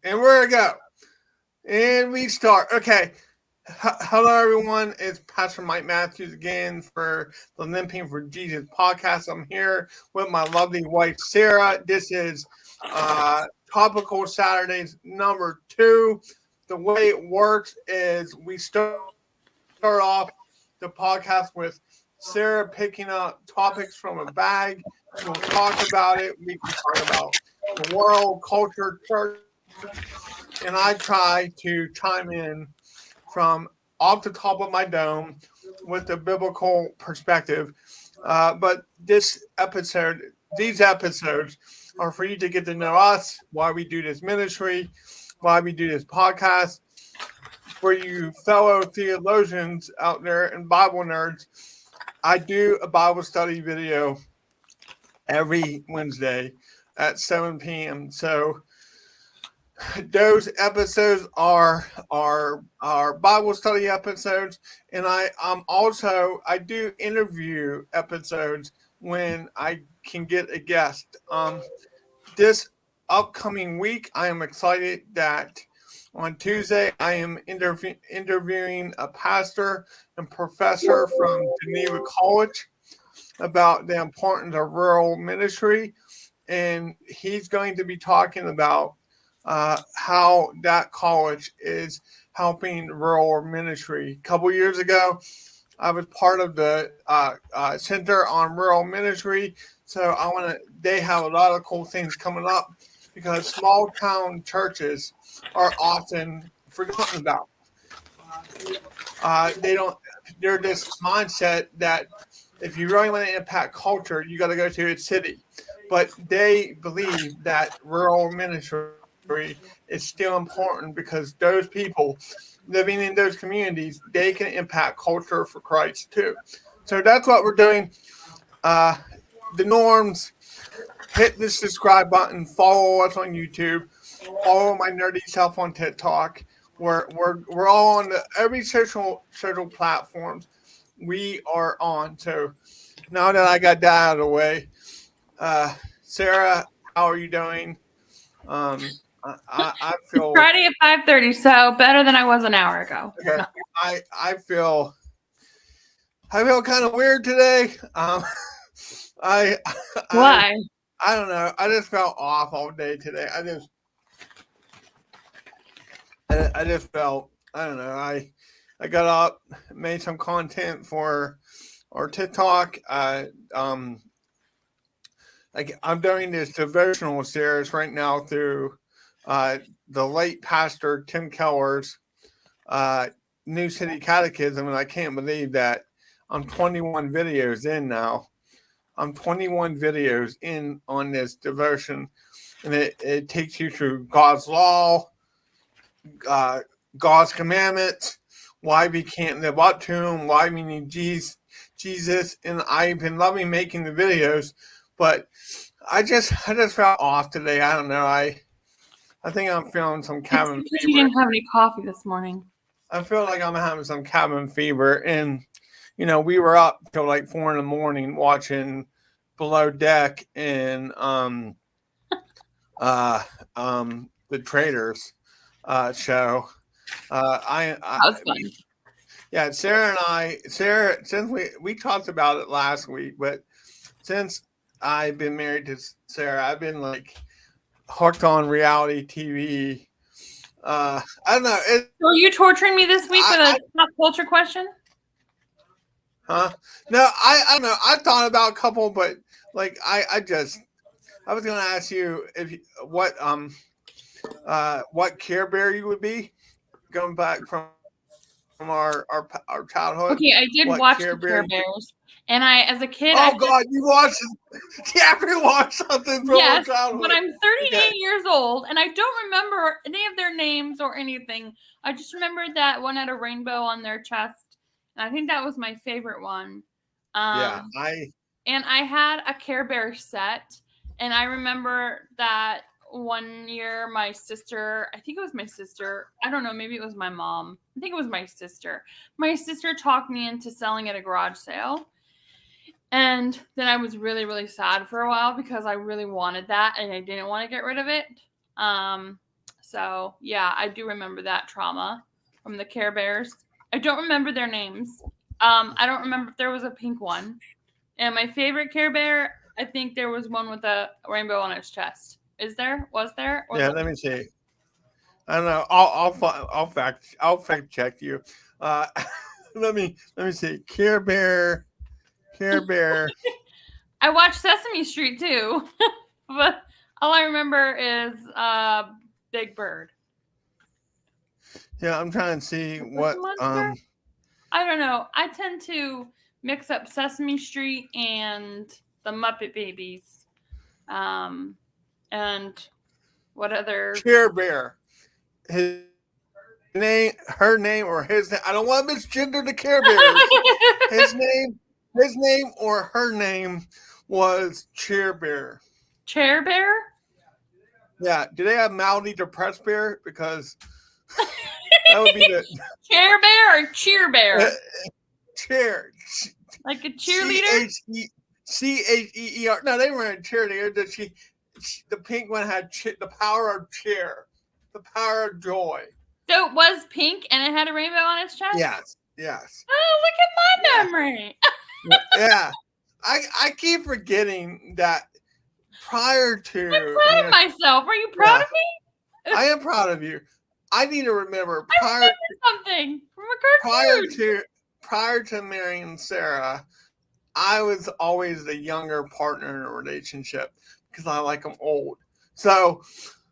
And we're going to go. And we start. Okay. Hello, everyone. It's Pastor Mike Matthews again for the Limping for Jesus podcast. I'm here with my lovely wife, Sara. This is Topical Saturdays number 2. The way it works is we start off the podcast with Sara picking up topics from a bag. We'll talk about it. We can talk about the world, culture, church, and I try to chime in from off the top of my dome with the biblical perspective. But these episodes are for you to get to know us, why we do this ministry, why we do this podcast. For you fellow theologians out there and Bible nerds, I do a Bible study video every Wednesday at 7 p.m. So those episodes are Bible study episodes, and I do interview episodes when I can get a guest. This upcoming week, I am excited that on Tuesday I am interviewing a pastor and professor from Geneva College about the importance of rural ministry, and he's going to be talking about how that college is helping rural ministry. A couple years ago, I was part of the Center on Rural Ministry, so they have a lot of cool things coming up because small town churches are often forgotten about. They're this mindset that if you really want to impact culture, you got to go to a city. But they believe that rural ministry is still important because those people living in those communities, they can impact culture for Christ too. So that's what we're doing. The norms, hit the subscribe button, follow us on YouTube, follow my nerdy self on TikTok. We're all on every social platforms we are on. So now that I got that out of the way, Sara, how are you doing? I feel Friday at 5:30, so better than I was an hour ago. Okay. I feel kind of weird today. Why? I don't know. I just felt off all day today. I just felt, I don't know. I got up, made some content for our TikTok. I'm doing this devotional series right now through the late pastor Tim Keller's New City Catechism, and I can't believe that I'm 21 videos in now. I'm 21 videos in on this devotion, and it takes you through God's law, God's commandments, why we can't live up to them, why we need Jesus, and I've been loving making the videos, but I just felt off today. I don't know. I think I'm feeling some cabin fever. You didn't have any coffee this morning. I feel like I'm having some cabin fever, and we were up till like 4 a.m. watching Below Deck and the Traders show. That was fun. Yeah, Sara, since we talked about it last week, but since I've been married to Sara, I've been like hooked on reality TV. I don't know. So are you torturing me this week with a pop culture question? Huh? No, I don't know. I thought about a couple, but like I was gonna ask you what Care Bear you would be going back from our childhood. Okay, I did watch the Care Bears, and as a kid. Oh God, you watched? Yeah, we watched something from our childhood. But I'm 38 years old, and I don't remember any of their names or anything. I just remembered that one had a rainbow on their chest, and I think that was my favorite one. And I had a Care Bear set, and I remember that one year my sister, I think it was my sister, I don't know, maybe it was my mom. I think it was my sister. My sister talked me into selling at a garage sale. And then I was really, really sad for a while because I really wanted that and I didn't want to get rid of it. So, yeah, I do remember that trauma from the Care Bears. I don't remember their names. I don't remember if there was a pink one. And my favorite Care Bear, I think there was one with a rainbow on its chest. Is there? Was there? Yeah, let me see. I don't know. I'll fact check you. Uh, let me see. Care Bear. I watched Sesame Street too, but all I remember is Big Bird. Yeah, I'm trying to see what. Monster? I don't know. I tend to mix up Sesame Street and the Muppet Babies. And what other Care Bear. His name, her name, or his name. I don't want to misgender the Care Bears. His name or her name was Chair Bear. Chair Bear? Yeah. Do they have Maldy Depressed Bear? Because that would be the Chair Bear or Cheer Bear? chair. Like a cheerleader? Cheer. No, they weren't a cheerleader. The pink one had the power of cheer, the power of joy. So it was pink and it had a rainbow on its chest? Yes. Oh, look at my memory. Yeah. I keep forgetting that prior to. I'm proud of myself. Are you proud of me? I am proud of you. I need to remember something from a cartoon. Prior to marrying Sarah, I was always the younger partner in a relationship because I like them old. So.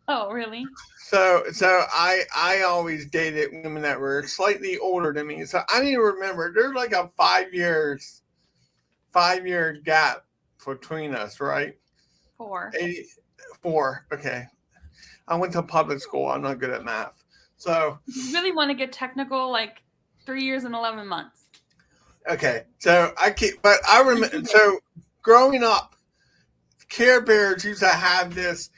Oh, really? So I always dated women that were slightly older than me. So I need to remember there's like a 5 year gap between us, right? 4. 4. Okay. I went to public school. I'm not good at math. So you really want to get technical, like 3 years and 11 months. Okay. So I remember. So growing up, Care Bears used to have this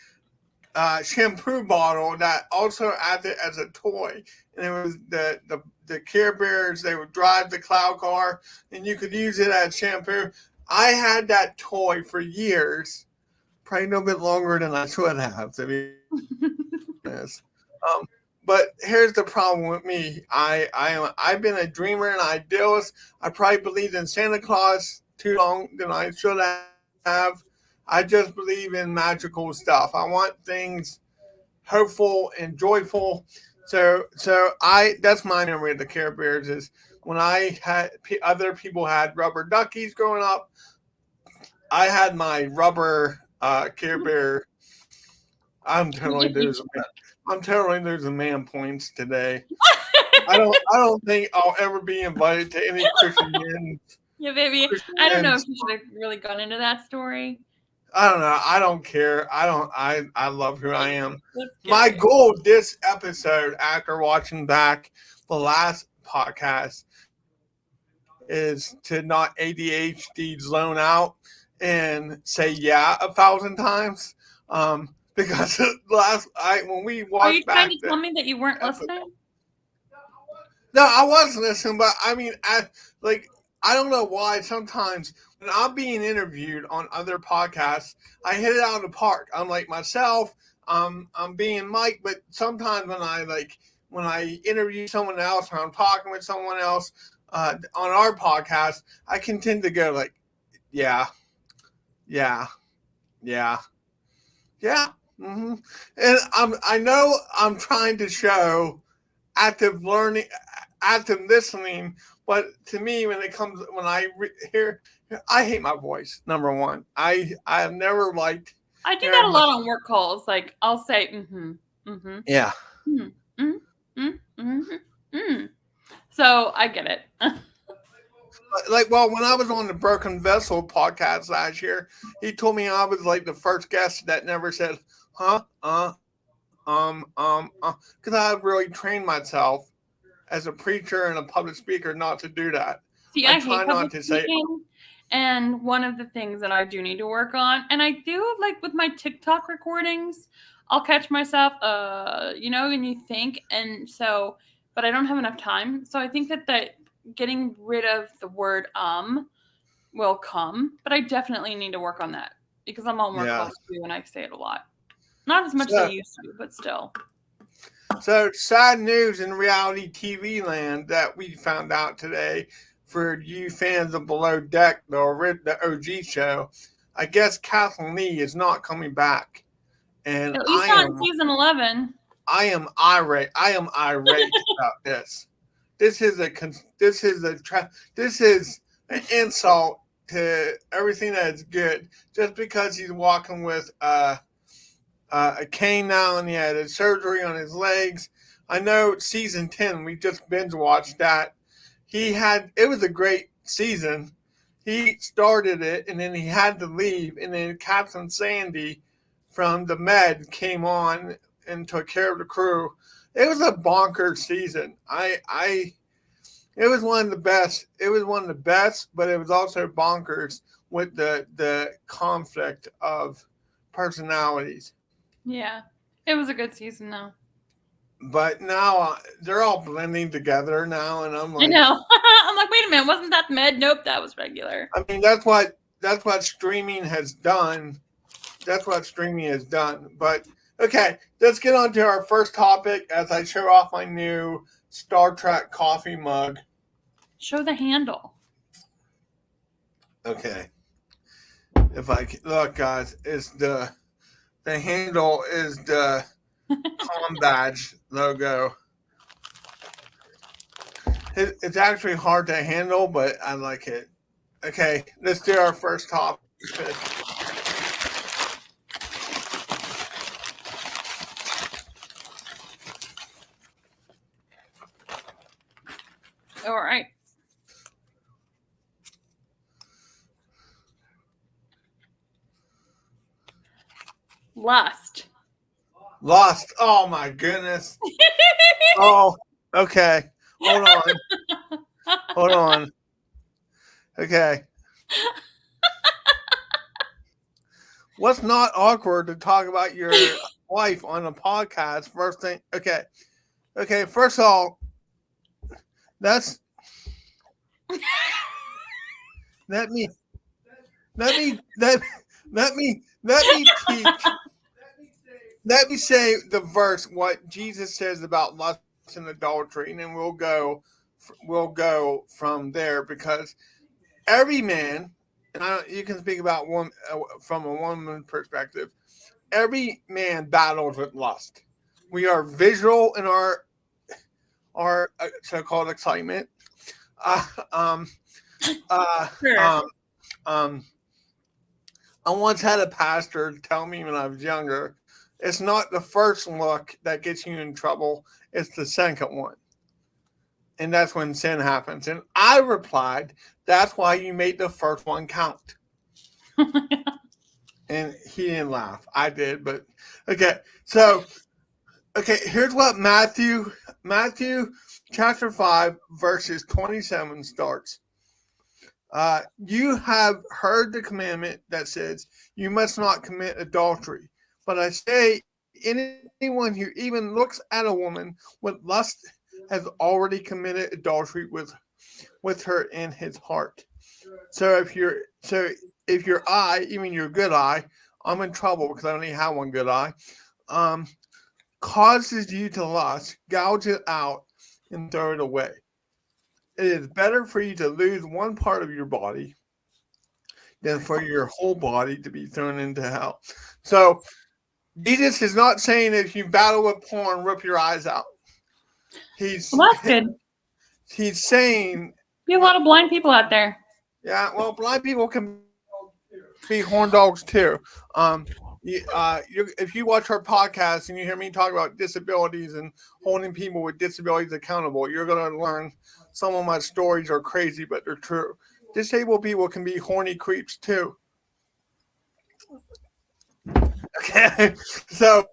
shampoo bottle that also acted as a toy, and it was the Care Bears. They would drive the cloud car, and you could use it as shampoo. I had that toy for years, probably no bit longer than I should have, to be honest. But here's the problem with me. I've been a dreamer and idealist. I probably believed in Santa Claus too long than I should have. I just believe in magical stuff. I want things hopeful and joyful. So that's my memory of the Care Bears is when I had other people had rubber duckies growing up. I had my rubber Care Bear. I'm totally losing man points today. I don't think I'll ever be invited to any Christian men. Yeah, baby. I don't know if you should have really gone into that story. I don't know. I don't care. I love who I am. My goal this episode, after watching back the last podcast, is to not ADHD zone out and say yeah 1,000 times. Because when we watched Are you trying to tell me that you weren't listening? No, I was listening, but I mean, I don't know why sometimes when I'm being interviewed on other podcasts, I hit it out of the park. I'm like myself, I'm being Mike, but sometimes when I interview someone else or I'm talking with someone else on our podcast, I can tend to go like, yeah. Mm-hmm. And I know I'm trying to show active learning, active listening, but to me, when I hear, I hate my voice. Number one, I have never liked. I do that a lot on work calls. Like I'll say, yeah, So I get it. When I was on the Broken Vessel podcast last year, he told me I was like the first guest that never said, because I really trained myself as a preacher and a public speaker not to do that. See, I hate public speaking, and one of the things that I do need to work on, and I do like with my TikTok recordings, I'll catch myself, and you think, and so, but I don't have enough time. So I think that getting rid of the word will come, but I definitely need to work on that because I'm on work calls too, and I say it a lot. Not as much as I used to, but still. So sad news in reality TV land that we found out today for you fans of Below Deck, the OG show. I guess Kathleen Lee is not coming back, and At least not in season 11. I am irate. I am irate about this. This is an insult to everything that is good. Just because he's walking with a cane now and he had a surgery on his legs. I know season 10, we just binge watched that. It was a great season. He started it and then he had to leave, and then Captain Sandy from the Med came on and took care of the crew. It was a bonkers season. It was one of the best. It was one of the best, but it was also bonkers with the conflict of personalities. Yeah, it was a good season though. But now they're all blending together now, and I'm like, I know. I'm like, wait a minute, wasn't that Med? Nope, that was regular. I mean, that's what streaming has done. That's what streaming has done. But okay, let's get on to our first topic as I show off my new Star Trek coffee mug. Show the handle. Okay. If I can, look, guys, it's the handle is the com badge logo. It's actually hard to handle, but I like it. Okay, let's do our first topic. All right. Lust. Lost. Oh my goodness. Oh, okay. Hold on. Hold on. Okay. What's not awkward to talk about your wife on a podcast? First thing. Okay. Okay. First of all, that's. Let me teach. Let me say the verse, what Jesus says about lust and adultery, and then we'll go from there, because every man, and you can speak about one from a woman perspective. Every man battles with lust. We are visual in our so-called excitement. Sure. I once had a pastor tell me when I was younger, it's not the first look that gets you in trouble, it's the second one. And that's when sin happens. And I replied, that's why you made the first one count. And he didn't laugh. I did, but okay. So, okay, here's what Matthew chapter 5, verses 27 starts. You have heard the commandment that says, you must not commit adultery. But I say, anyone who even looks at a woman with lust has already committed adultery with her in his heart. So if your eye, even your good eye, I'm in trouble because I only have one good eye, causes you to lust, gouge it out and throw it away. It is better for you to lose one part of your body than for your whole body to be thrown into hell. So Jesus is not saying if you battle with porn, rip your eyes out. He's saying be a lot of blind people out there. Yeah, well, blind people can be horn dogs too. If you watch our podcast and you hear me talk about disabilities and holding people with disabilities accountable, you're going to learn some of my stories are crazy, but they're true. Disabled people can be horny creeps too. Okay, so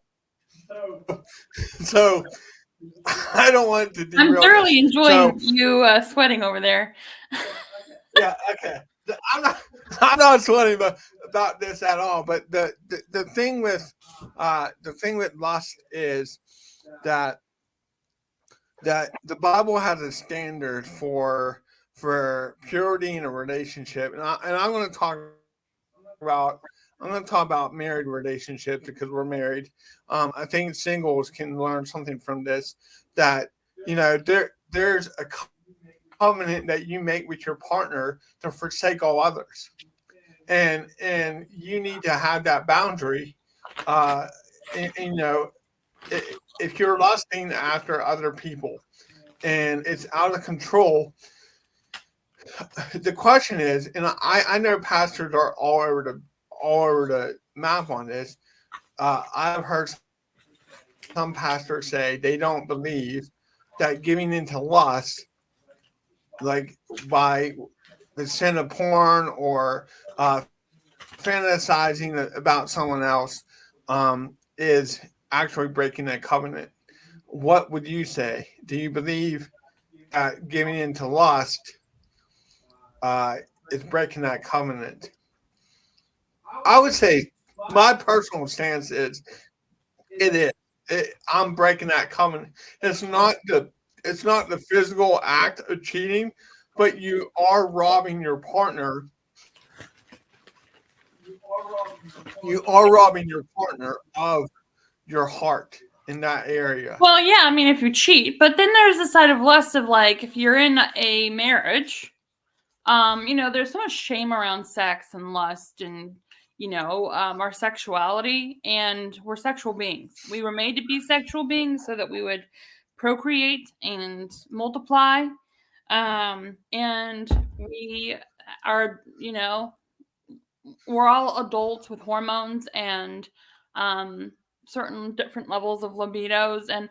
I don't want to derail. I'm thoroughly enjoying you sweating over there. Yeah, okay. I'm not sweating about this at all. But the thing with lust is that the Bible has a standard for purity in a relationship, and I'm going to talk about I'm going to talk about married relationships because we're married. I think singles can learn something from this. That there's a covenant that you make with your partner to forsake all others, and you need to have that boundary. And if you're lusting after other people and it's out of control, the question is, and I know pastors are all over the map on this. I've heard some pastors say they don't believe that giving into lust, like by the sin of porn or fantasizing about someone else, is actually breaking that covenant. What would you say? Do you believe that giving into lust is breaking that covenant? I would say my personal stance is it is. I'm breaking that covenant. It's not the physical act of cheating, but you are robbing your partner. You are robbing your partner of your heart in that area. Well, yeah, I mean, if you cheat, but then there's the side of lust of like if you're in a marriage, there's so much shame around sex and lust and our sexuality, and we're sexual beings. We were made to be sexual beings so that we would procreate and multiply, and we are, we're all adults with hormones and certain different levels of libidos, and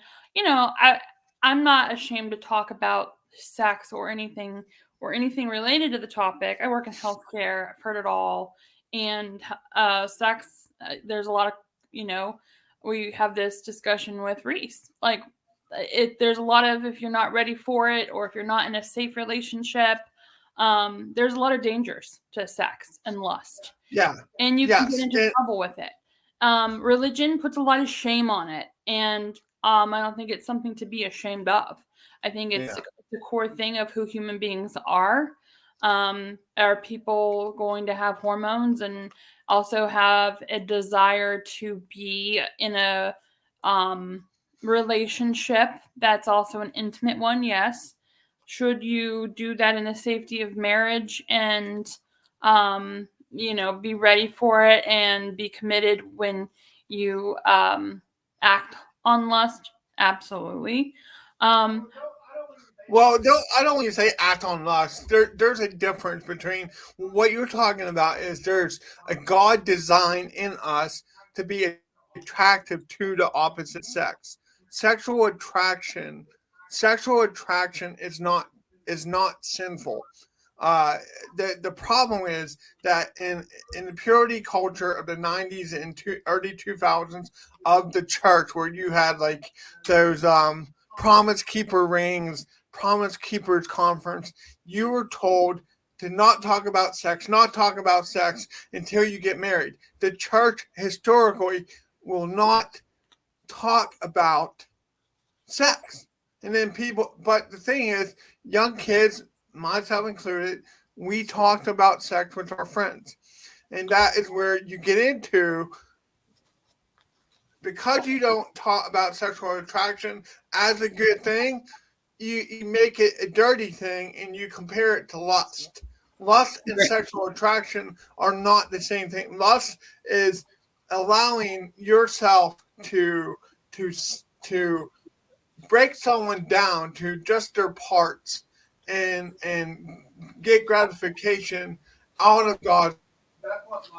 I'm not ashamed to talk about sex or anything related to the topic. I work in healthcare. I've heard it all, and sex. There's a lot of we have this discussion with Reese. Like, there's a lot of, if you're not ready for it or if you're not in a safe relationship, there's a lot of dangers to sex and lust. Yeah. And you can get into trouble with it. Religion puts a lot of shame on it, and I don't think it's something to be ashamed of. I think it's the core thing of who human beings are. Are people going to have hormones and also have a desire to be in a relationship that's also an intimate one? Yes. Should you do that in the safety of marriage and be ready for it and be committed when you act on lust? Absolutely. Well, I don't want to say act on lust. There's a difference between what you're talking about. Is there's a God design in us to be attractive to the opposite sex. Sexual attraction is not sinful. The problem is that in the purity culture of the 90s and early 2000s of the church, where you had like those promise keeper rings, promise keepers conference, you were told to not talk about sex until you get married. The church historically will not talk about sex. And then but the thing is, young kids, myself included, we talked about sex with our friends. And that is where you get into, because you don't talk about sexual attraction as a good thing, you make it a dirty thing and you compare it to lust. Lust and sexual attraction are not the same thing. Lust is allowing yourself to break someone down to just their parts and get gratification out of God's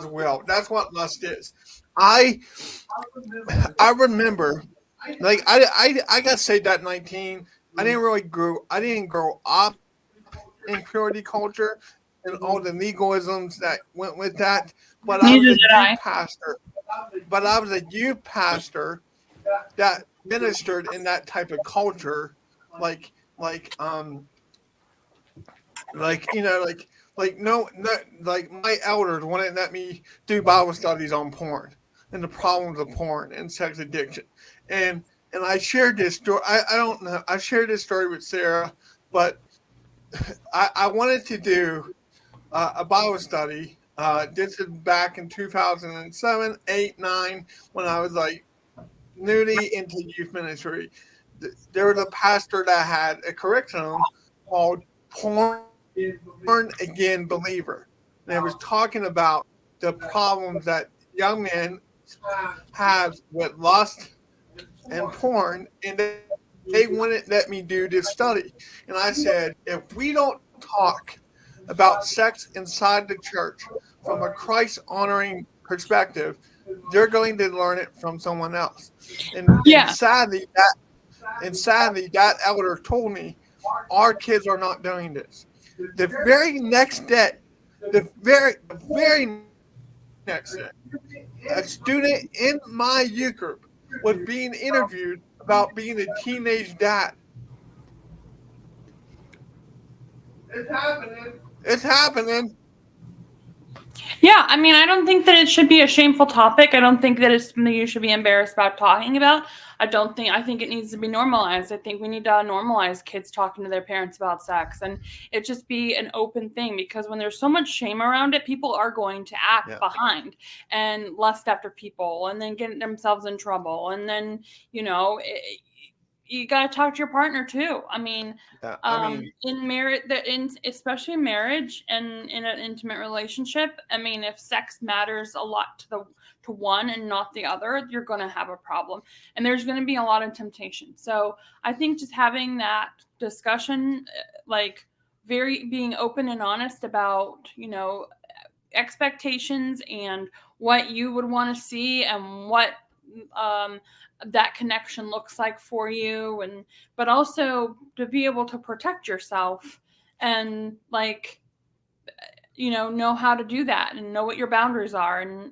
will. That's what lust is. I remember, like I got saved at 19. I didn't grow up in purity culture and all the legalisms that went with that. But I was a youth pastor. But I was a youth pastor that ministered in that type of culture, like my elders wouldn't let me do Bible studies on porn and the problems of porn and sex addiction, and I shared this story. I don't know. I shared this story with Sarah, but I wanted to do a Bible study This is back in 2007, 8, 9, when I was like newly into youth ministry. There was a pastor that had a curriculum called Born Again Believer. And it was talking about the problems that young men have with lust and porn, and they wouldn't let me do this study. And I said, if we don't talk about sex inside the church from a Christ honoring perspective, they're going to learn it from someone else. And Yeah. sadly that elder told me our kids are not doing this. The very next day, the very next day, a student in my youth group was being interviewed about being a teenage dad. It's happening. Yeah, I mean, I don't think that it should be a shameful topic. I don't think that it's something you should be embarrassed about talking about. I think it needs to be normalized. I think we need to normalize kids talking to their parents about sex and it just be an open thing, because when there's so much shame around it, people are going to act behind and lust after people and then get themselves in trouble. And then, you got to talk to your partner too. I mean, in marriage, especially in marriage and in an intimate relationship, I mean, if sex matters a lot to one and not the other, you're going to have a problem, and there's going to be a lot of temptation. So I think just having that discussion, like being open and honest about, expectations and what you would want to see and what that connection looks like for you, and but also to be able to protect yourself and know how to do that and know what your boundaries are, and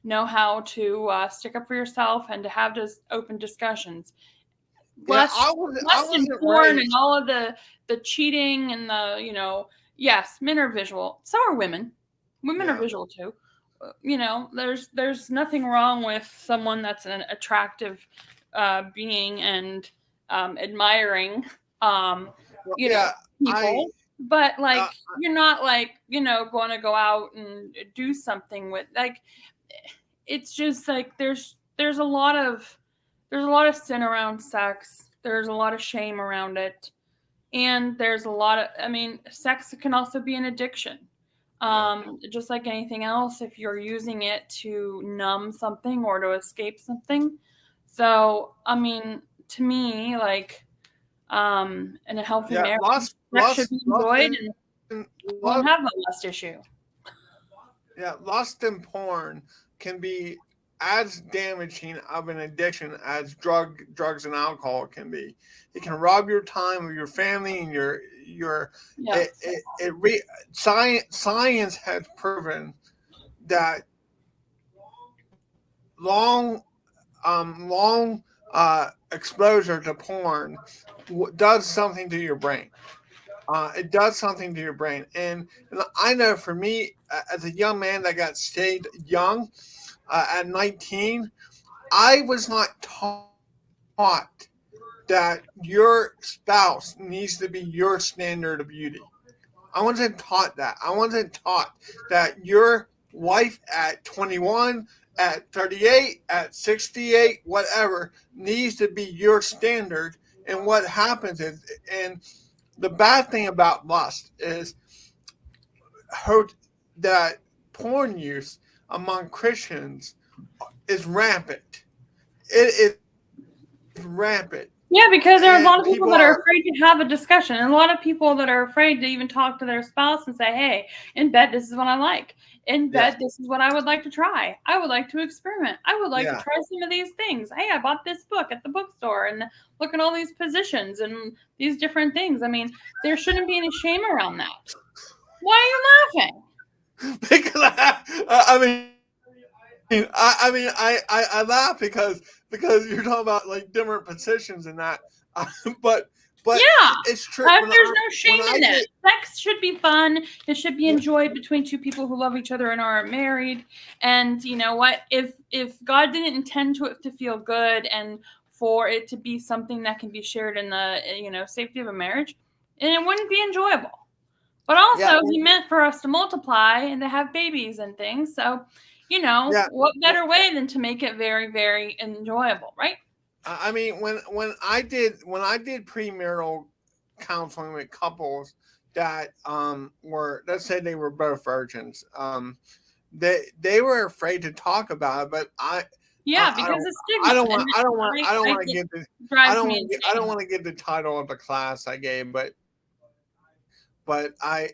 know how to stick up for yourself and to have those open discussions. Less in wasn't porn and raised. all of the cheating and yes, men are visual, so are women. Women are visual too. There's nothing wrong with someone that's an attractive being and admiring you know Yeah, I people, but you're not going to go out and do something with it's just there's a lot of sin around sex. There's a lot of shame around it. And there's a lot of, I mean, sex can also be an addiction. Just like anything else, if you're using it to numb something or to escape something. So, I mean, to me, in a healthy yeah, marriage, lust, sex should lust, be lust enjoyed and and you lust, won't have a lust issue. lust and porn can be as damaging of an addiction as drugs and alcohol can be. It can rob your time of your family and your Yeah. science has proven that long exposure to porn does something to your brain. It does something to your brain, and I know for me, as a young man that got saved young, at 19, I was not taught that your spouse needs to be your standard of beauty. I wasn't taught that. I wasn't taught that your wife at 21, at 38, at 68, whatever, needs to be your standard. And what happens is, and the bad thing about lust is hurt that porn use among Christians is rampant. It is rampant. Yeah, And because there are a people lot of are, people that are afraid to have a discussion, and a lot of people that are afraid to even talk to their spouse and say, "Hey, in bed, this is what I like. In bed, yeah, this is what I would like to try. I would like to experiment. I would like to yeah. try some of these things. Hey, I bought this book at the bookstore, and look at all these positions and these different things." I mean, there shouldn't be any shame around that. Why are you laughing? Because I laugh because you're talking about like different positions and that, but Yeah. it's true. There's no When shame I in get that. Sex should be fun. It should be enjoyed between two people who love each other and are married. And you know what? If God didn't intend to it to feel good and for it to be something that can be shared in the safety of a marriage, and it wouldn't be enjoyable. But also, he meant for us to multiply and to have babies and things. So, what better way than to make it very, very enjoyable, right? I mean, when I did premarital counseling with couples that were, let's say they were both virgins, they were afraid to talk about it, but because it's stigma. I don't want to give the I don't want to give the title of the class I gave, but I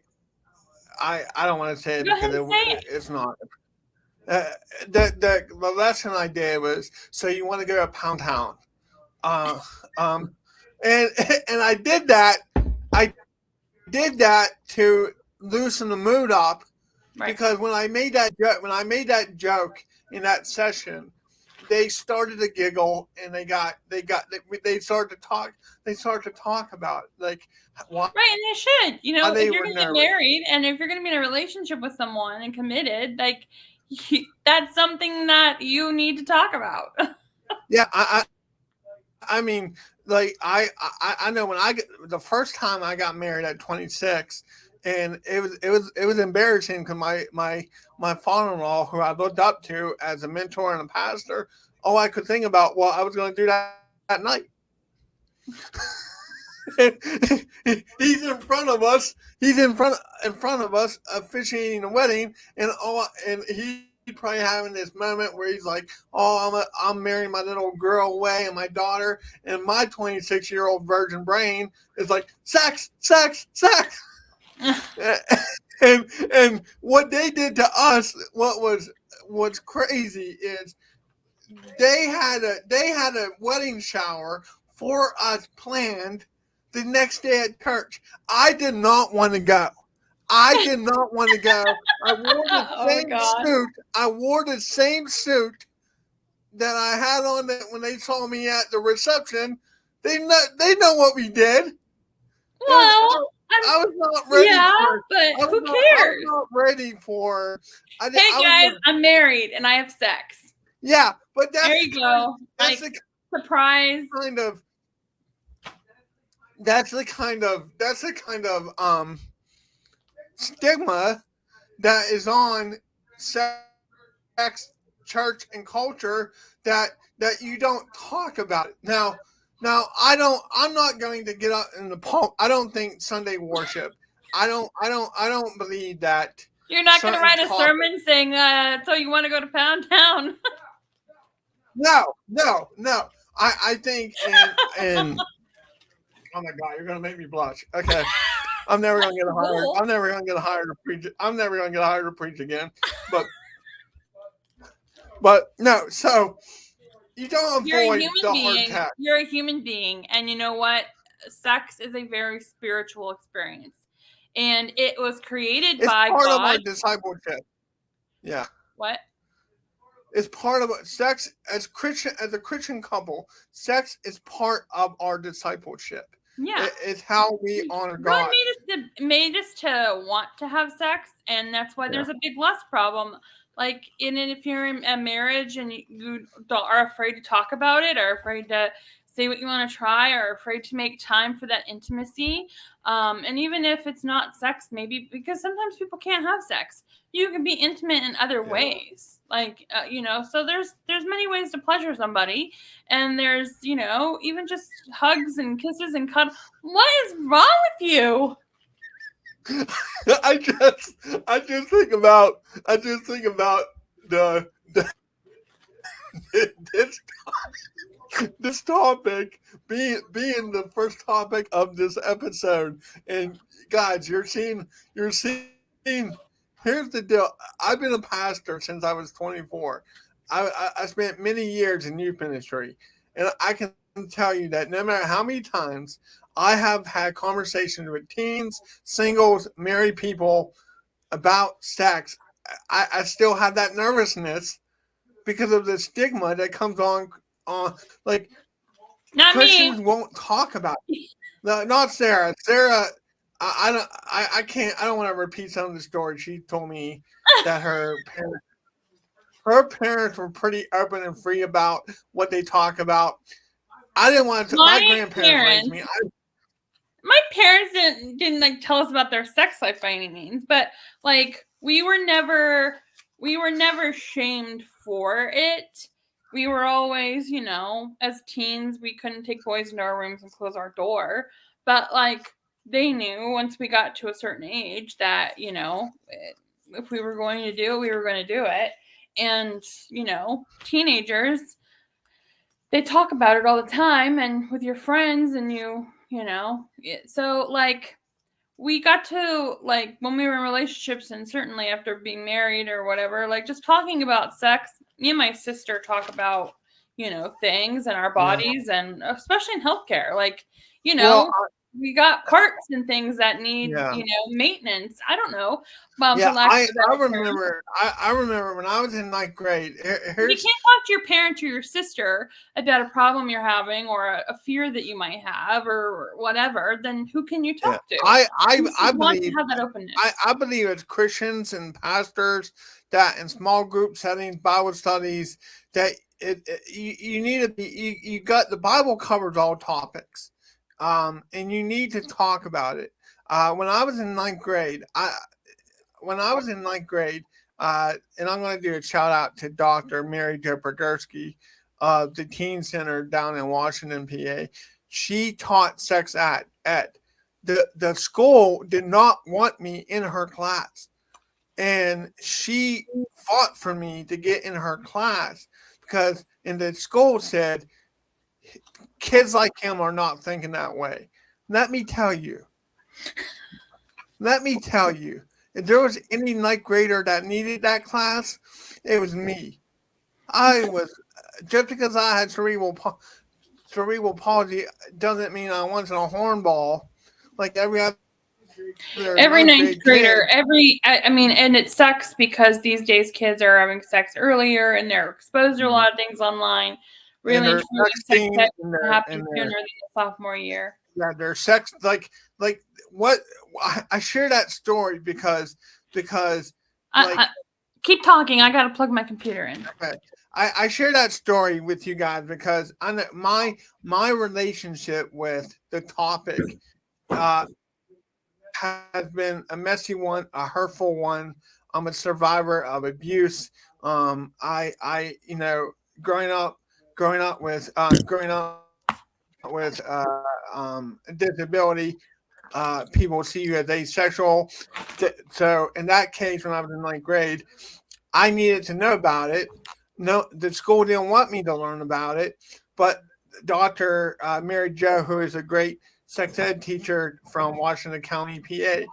don't want to say it because it's not. The lesson I did was, so you want to go to Pound Town, and I did that. I did that to loosen the mood up, because when I made that joke in that session, they started to giggle and they started to talk about it, like right, and they should. If you're going to get married and if you're going to be in a relationship with someone and committed, like that's something that you need to talk about. Yeah, I mean, like I know when the first time I got married at 26, and it was embarrassing because my father-in-law, who I looked up to as a mentor and a pastor, all I could think about what I was going to do that night. He's in front of us. He's in front of us officiating the wedding, and he's probably having this moment where he's like, "Oh, I'm marrying my little girl away and my daughter," and my 26-year-old virgin brain is like, "Sex, sex, sex." and what they did to us, what's crazy is they had a wedding shower for us planned the next day at church. I did not want to go. I wore the same suit. I wore the same suit that I had on that when they saw me at the reception. They know what we did. Well, I was not ready for it. But who cares? I was not ready for it. Hey guys, I'm married and I have sex. Yeah, but there you go. That's like surprise. That's the kind of stigma that is on sex, church, and culture that you don't talk about it. Now I'm not going to get up in the I don't think Sunday worship. I don't believe that. You're not going to write a sermon saying, so you want to go to Pound Town. No. I think, and oh my God, you're gonna make me blush. Okay, I'm never gonna get hired. I'm never gonna get hired to preach. I'm never gonna get hired to preach again. But no. So you don't avoid the hard task. You're a human being, and you know what? Sex is a very spiritual experience, and it was created by God. It's part of our discipleship. Yeah. What? It's part of sex as a Christian couple. Sex is part of our discipleship. Yeah, it's how we honor God. God made us to want to have sex, and that's why there's a big lust problem. Like, if you're in a marriage and you are afraid to talk about it, or afraid to say what you want to try, or afraid to make time for that intimacy, and even if it's not sex, maybe because sometimes people can't have sex, you can be intimate in other ways. Like, so there's many ways to pleasure somebody, and there's, even just hugs and kisses and cuddles. What is wrong with you? I just think about this topic being the first topic of this episode. And guys, you're seeing. Here's the deal. I've been a pastor since I was 24. I spent many years in youth ministry, and I can tell you that no matter how many times I have had conversations with teens, singles, married people about sex, I still have that nervousness because of the stigma that comes on like, not Christians me. won't talk about it. No, not Sara. Sara, I can't. I don't want to repeat some of the stories. She told me that her parents were pretty open and free about what they talk about. I didn't want to. My grandparents raised me. my parents didn't like tell us about their sex life by any means, but like we were never shamed for it. We were always, you know, as teens, we couldn't take boys into our rooms and close our door, but like they knew once we got to a certain age that, you know, if we were going to do it, we were going to do it. And, you know, teenagers, they talk about it all the time and with your friends and you know, so like we got to like when we were in relationships and certainly after being married or whatever, like just talking about sex, me and my sister talk about, you know, things and our bodies and especially in healthcare, like, you know, we got parts and things that need, you know, maintenance. I don't know. For lack of a better term. I remember when I was in 9th grade. You can't talk to your parent or your sister about a problem you're having or a fear that you might have or whatever. Then who can you talk to? I want to have that openness. I believe as Christians and pastors that in small group settings, Bible studies, that you need to be you got the Bible covers all topics, and you need to talk about it. When I was in 9th grade, and I'm going to do a shout out to Dr. Mary Jo Podersky of the Teen Center down in Washington, PA. She taught sex ed. The school did not want me in her class, and she fought for me to get in her class because the school said kids like him are not thinking that way. Let me tell you, if there was any 9th grader that needed that class, it was me. I was, just because I had cerebral palsy doesn't mean I wasn't a hornball like every 9th grader, I mean, and it sucks because these days kids are having sex earlier and they're exposed to a lot of things online. Really, truly, sex ed happens sooner than the sophomore year. Yeah, their sex like what I share that story because keep talking. I gotta plug my computer in. Okay. I share that story with you guys because my relationship with the topic has been a messy one, a hurtful one. I'm a survivor of abuse. I you know, growing up with disability, people see you as asexual. So in that case, when I was in 9th grade, I needed to know about it. No, the school didn't want me to learn about it, but Dr. Mary Jo, who is a great sex ed teacher from Washington County, PA,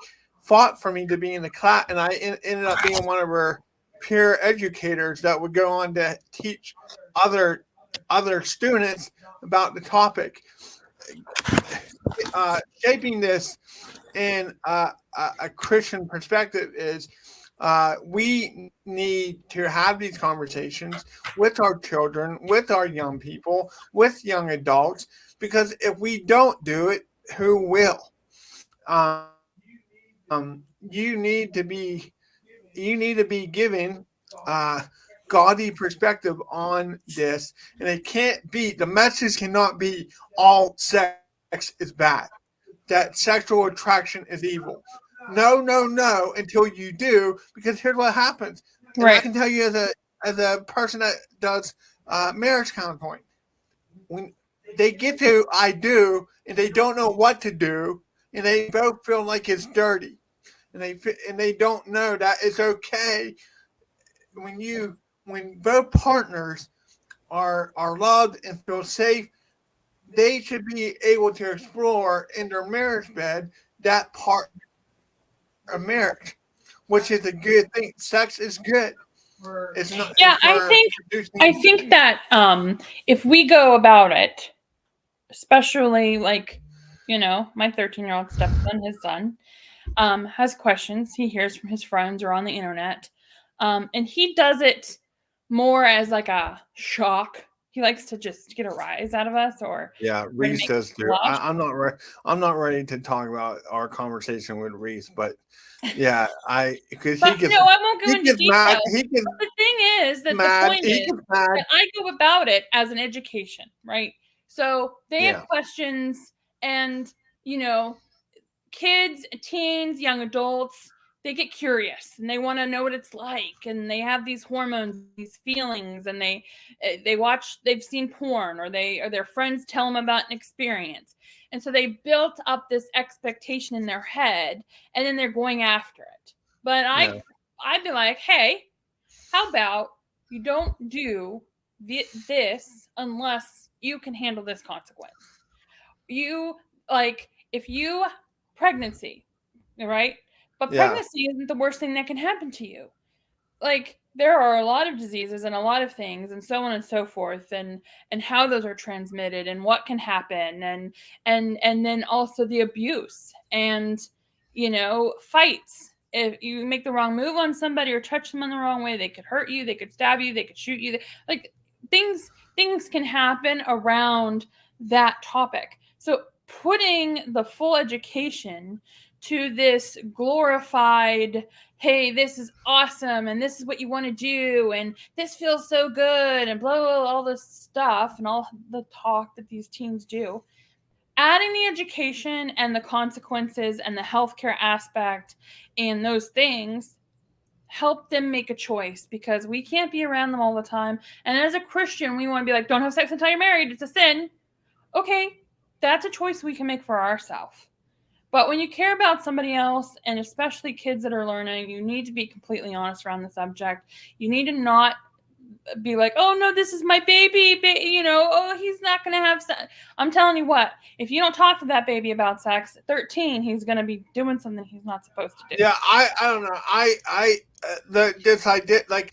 fought for me to be in the class, and I ended up being one of her peer educators that would go on to teach other students about the topic. Shaping this in a Christian perspective is we need to have these conversations with our children, with our young people, with young adults, because if we don't do it, who will? You need to be given godly perspective on this, and the message cannot be all sex is bad, that sexual attraction is evil. No, until you do, because here's what happens. And I can tell you as a person that does marriage counseling, when they get to I do and they don't know what to do, and they both feel like it's dirty, and they don't know that it's okay when both partners are loved and feel safe. They should be able to explore in their marriage bed that part of marriage, which is a good thing. Sex is good. It's not. Yeah, I think that if we go about it, especially like, you know, my 13-year-old stepson, his son, has questions he hears from his friends or on the internet, and he does it more as like a shock. He likes to just get a rise out of us, or Reese does too. I'm not ready to talk about our conversation with Reese, but yeah, because he gets. No, I won't go into detail. The thing is that the point is that I go about it as an education, right? So they have questions, and kids, teens, young adults, they get curious and they want to know what it's like, and they have these hormones, these feelings, and they've seen porn, or their friends tell them about an experience, and so they built up this expectation in their head, and then they're going after it. But I'd be like, hey, how about you don't do this unless you can handle this consequence? If you pregnancy, right? But pregnancy isn't the worst thing that can happen to you. Like, there are a lot of diseases and a lot of things and so on and so forth, and how those are transmitted and what can happen, and then also the abuse and fights. If you make the wrong move on somebody or touch them in the wrong way, they could hurt you, they could stab you, they could shoot you. Like, things can happen around that topic. So putting the full education to this glorified, hey, this is awesome, and this is what you want to do, and this feels so good, and blah, blah, blah, all this stuff, and all the talk that these teens do. Adding the education and the consequences and the healthcare aspect and those things help them make a choice, because we can't be around them all the time. And as a Christian, we want to be like, don't have sex until you're married. It's a sin. Okay, that's a choice we can make for ourselves. But when you care about somebody else, and especially kids that are learning, you need to be completely honest around the subject. You need to not be like, oh no, this is my baby, oh, he's not going to have sex. I'm telling you what, if you don't talk to that baby about sex at 13, he's going to be doing something he's not supposed to do. Yeah, I don't know. This idea, like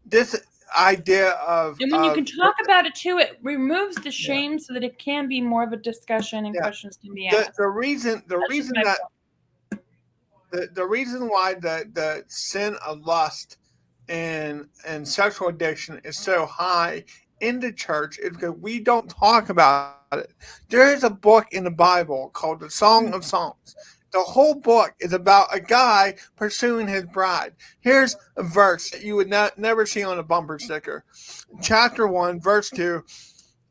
this idea of, and when you can talk about it too, it removes the shame, so that it can be more of a discussion and questions can be asked. The reason why the sin of lust and sexual addiction is so high in the church is because we don't talk about it. There is a book in the Bible called the Song of Songs. The whole book is about a guy pursuing his bride. Here's a verse that you would never see on a bumper sticker. Chapter 1, verse 2.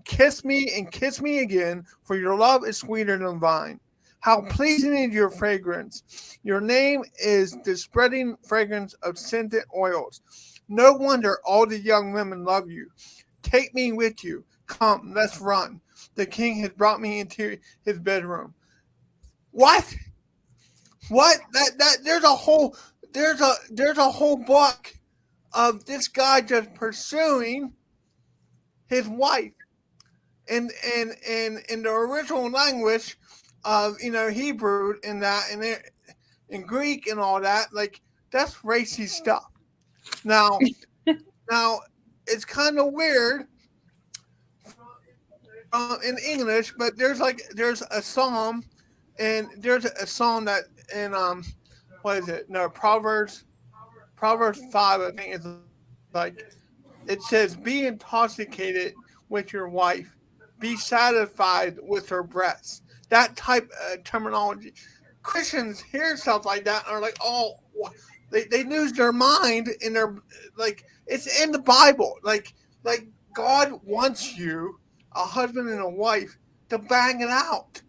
Kiss me and kiss me again, for your love is sweeter than wine. How pleasing is your fragrance. Your name is the spreading fragrance of scented oils. No wonder all the young women love you. Take me with you. Come, let's run. The king has brought me into his bedroom. What? There's a whole book of this guy just pursuing his wife. In the original language of Hebrew and that, and in Greek and all that, like, that's racy stuff. Now it's kind of weird in English, but there's a psalm, and there's a song that in what is it? No, Proverbs 5, I think, is like, it says, be intoxicated with your wife, be satisfied with her breasts. That type of terminology. Christians hear stuff like that and are like, oh, they lose their mind, and they're like, it's in the Bible. Like God wants you, a husband and a wife, to bang it out.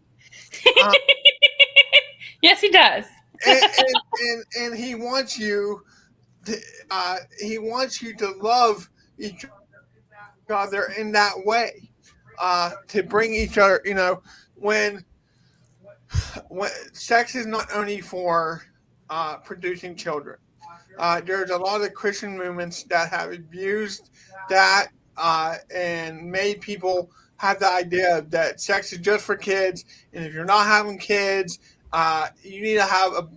Yes, he does. and he wants you to love each other in that way, to bring each other. When sex is not only for producing children. There's a lot of Christian movements that have abused that and made people have the idea that sex is just for kids, and if you're not having kids, you need to have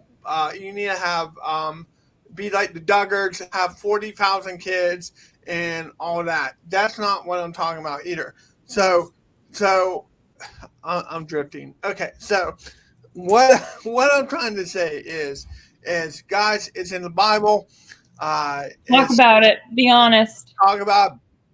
be like the Duggards, have 40,000 kids and all that. That's not what I'm talking about either. So I'm drifting. Okay, so what I'm trying to say is guys, it's in the Bible. Talk about it. Be honest.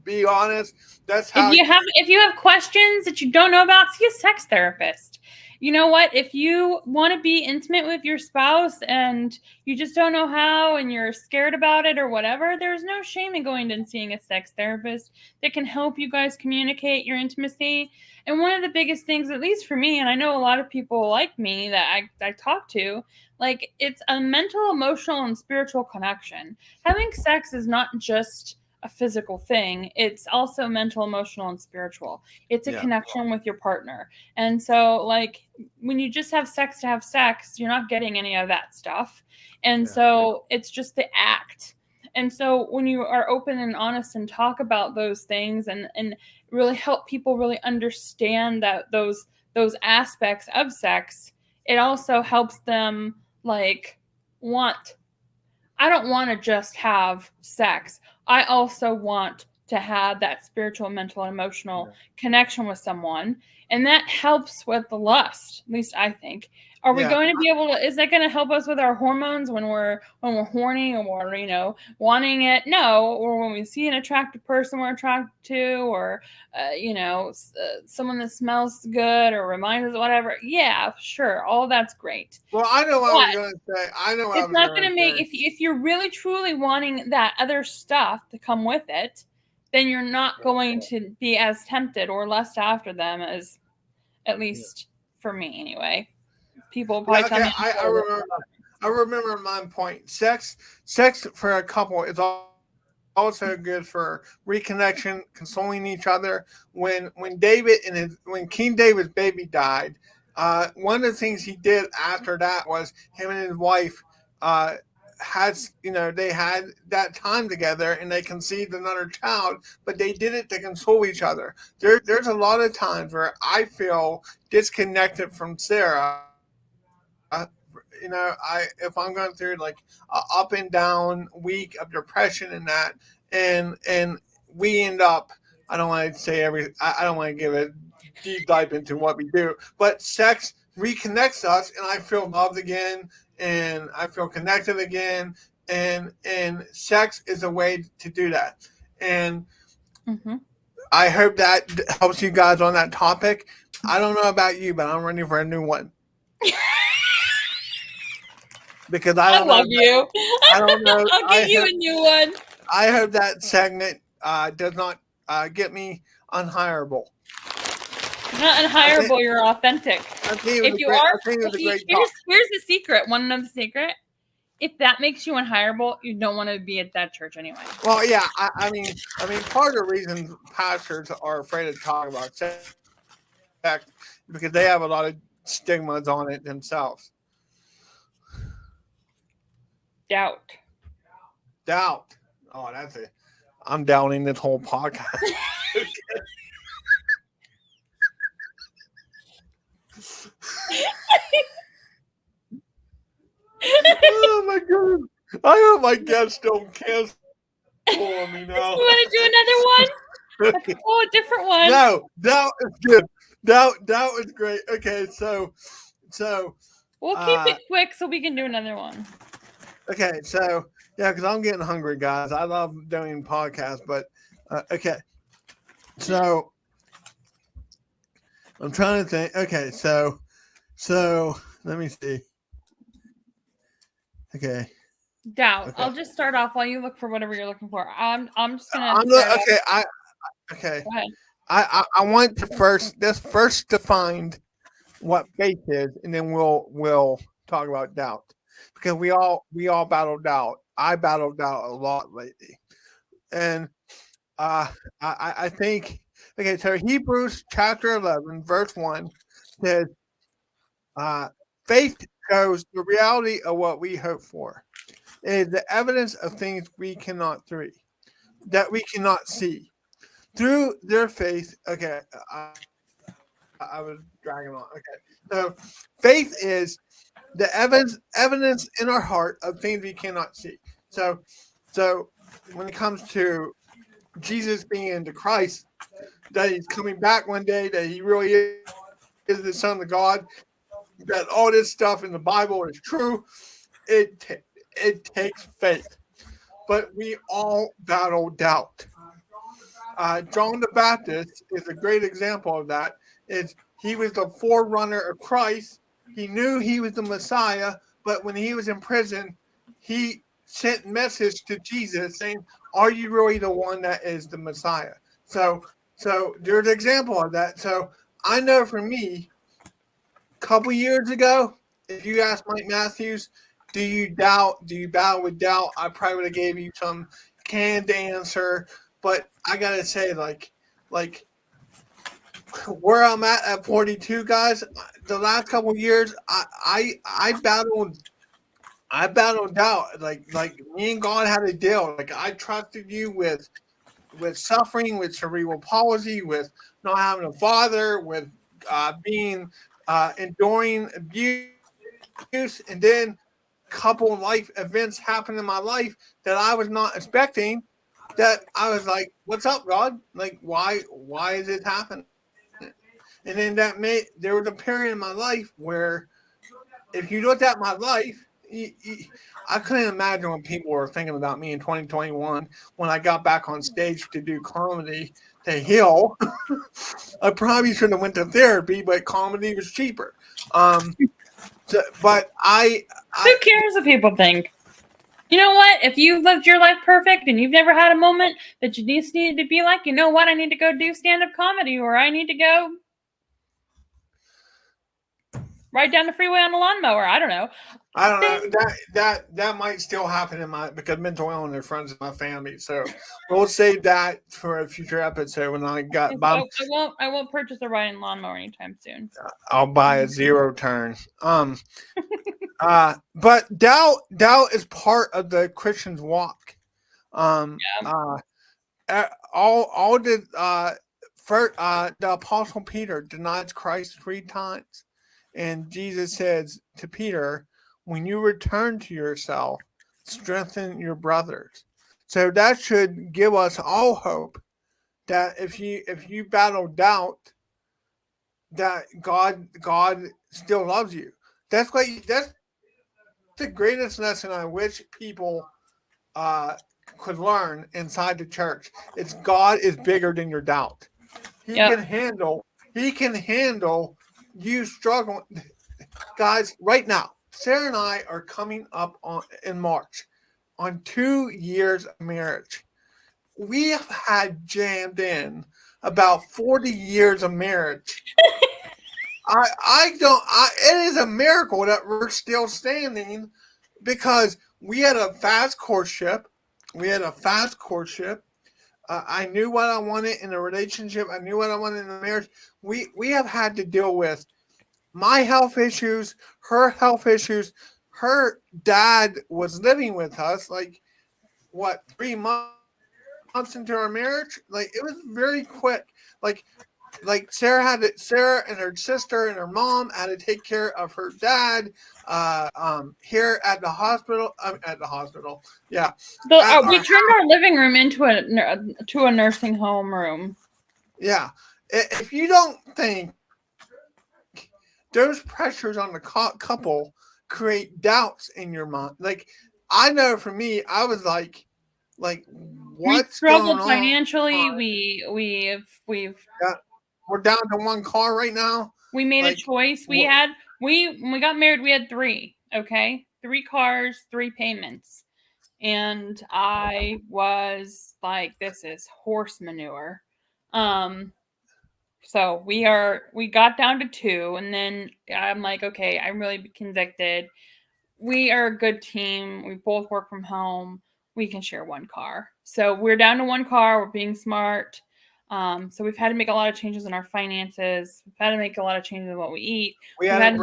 Be honest. That's how. If you have questions that you don't know about, see a sex therapist. you know what? If you want to be intimate with your spouse and you just don't know how and you're scared about it or whatever, there's no shame in going and seeing a sex therapist that can help you guys communicate your intimacy. And one of the biggest things, at least for me, and I know a lot of people like me that I talk to, like, it's a mental, emotional, and spiritual connection. Having sex is not just a physical thing. It's also mental, emotional, and spiritual. It's a connection with your partner. And so, like, when you just have sex to have sex, you're not getting any of that stuff. And so it's just the act. And so when you are open and honest and talk about those things and really help people really understand that those aspects of sex, it also helps them, like, want, I don't want to just have sex. I also want to have that spiritual, mental, and emotional connection with someone. And that helps with the lust, at least I think. Are we going to be able to, is that going to help us with our hormones when we're horny or wanting it? No. Or when we see an attractive person we're attracted to, or someone that smells good or reminds us of whatever. Yeah, sure. All that's great. Well, I know what I was going to say. I know what I was going to say. It's not going to make, if you're really truly wanting that other stuff to come with it, then you're not going to be as tempted or lust after them as, at least for me anyway. People probably tell me. I remember my point. Sex for a couple is also good for reconnection, consoling each other. When David when King David's baby died, one of the things he did after that was him and his wife they had that time together and they conceived another child, but they did it to console each other. There's a lot of times where I feel disconnected from Sarah. If I'm going through like a up and down week of depression and that, and we end up, I don't want to say I don't want to give a deep dive into what we do, but sex reconnects us, and I feel loved again, and I feel connected again, and sex is a way to do that, and I hope that helps you guys on that topic. I don't know about you, but I'm ready for a new one. Because I love you. I don't know. I'll give you a new one. I hope that segment does not get me unhireable. Not unhireable. You're authentic. Here's the secret. Want to know the secret? If that makes you unhireable, you don't want to be at that church anyway. Well, yeah. I mean, part of the reason pastors are afraid to talk about sex because they have a lot of stigmas on it themselves. Doubt. Oh, that's it. I'm doubting this whole podcast. Oh my god! I hope my guests don't cancel me now. You want to do another one? Oh, a different one. No, doubt is good. Doubt is great. Okay, so we'll keep it quick so we can do another one. Okay, so yeah, because I'm getting hungry, guys. I love doing podcasts, but okay. So I'm trying to think. Okay, so let me see. Okay. Doubt. Okay. I'll just start off while you look for whatever you're looking for. I'm just gonna. Okay. Go ahead. I want to first define what faith is, and then we'll talk about doubt, because we all battle doubt. I battle doubt a lot lately, and I think, okay. So Hebrews chapter 11 verse 1 says, faith shows the reality of what we hope for. It is the evidence of things we cannot see. Through their faith, okay, I was dragging on. Okay, so faith is the evidence in our heart of things we cannot see. So when it comes to Jesus being into Christ, that he's coming back one day, that he really is the Son of God, that all this stuff in the Bible is true, it takes faith. But we all battle doubt. John the Baptist is a great example of that. It's He was the forerunner of Christ. He knew he was the Messiah, but when he was in prison, he sent message to Jesus saying, "Are you really the one that is the Messiah?" So there's an example of that. So I know for me, a couple years ago, if you asked Mike Matthews, do you doubt? Do you battle with doubt? I probably would have gave you some canned answer. But I gotta say, like where I'm at 42, guys. The last couple of years, I battled doubt. Like me and God had a deal. Like I trusted you with suffering, with cerebral palsy, with not having a father, with being enduring abuse, and then couple life events happened in my life that I was not expecting. That I was like, "What's up, God? Like, why is it happening?" And then there was a period in my life where, if you looked at my life, I couldn't imagine what people were thinking about me in 2021 when I got back on stage to do comedy to heal. I probably should have went to therapy, but comedy was cheaper. But Who cares what people think? You know what? If you've lived your life perfect and you've never had a moment that you just needed to be like, you know what? I need to go do stand-up comedy, or I need to go ride down the freeway on a lawnmower. I don't know. I don't know. That might still happen because mental illness runs in my family. So we'll save that for a future episode when I got. I won't purchase a riding lawnmower anytime soon. I'll buy a zero turn. But doubt is part of the Christian's walk. All did the Apostle Peter denies Christ 3 times, and Jesus says to Peter, "When you return to yourself, strengthen your brothers." So that should give us all hope that if you battle doubt, that God still loves you. That's the greatest lesson I wish people could learn inside the church. It's God is bigger than your doubt. He can handle you struggling. Guys, right now, Sarah and I are coming up in March on 2 years of marriage. We have had jammed in about 40 years of marriage. It is a miracle that we're still standing because we had a fast courtship. I knew what I wanted in a relationship. I knew what I wanted in a marriage. We have had to deal with my health issues, her health issues. Her dad was living with us, like, what, 3 months into our marriage? Like, it was very quick. Like Sarah and her sister and her mom had to take care of her dad here at the hospital. Yeah. We turned our living room into a nursing home room. Yeah. If you don't think those pressures on the couple create doubts in your mind, like, I know for me, I was like what's going on? Financially. We've yeah. We're down to 1 car right now. We made a choice. When we got married, we had 3. Okay, 3 cars, 3 payments, and I was like, "This is horse manure." So we got down to 2, and then I'm like, "Okay, I'm really convicted. We are a good team. We both work from home. We can share 1 car." So we're down to 1 car. We're being smart. So we've had to make a lot of changes in our finances. We've had to make a lot of changes in what we eat. We had to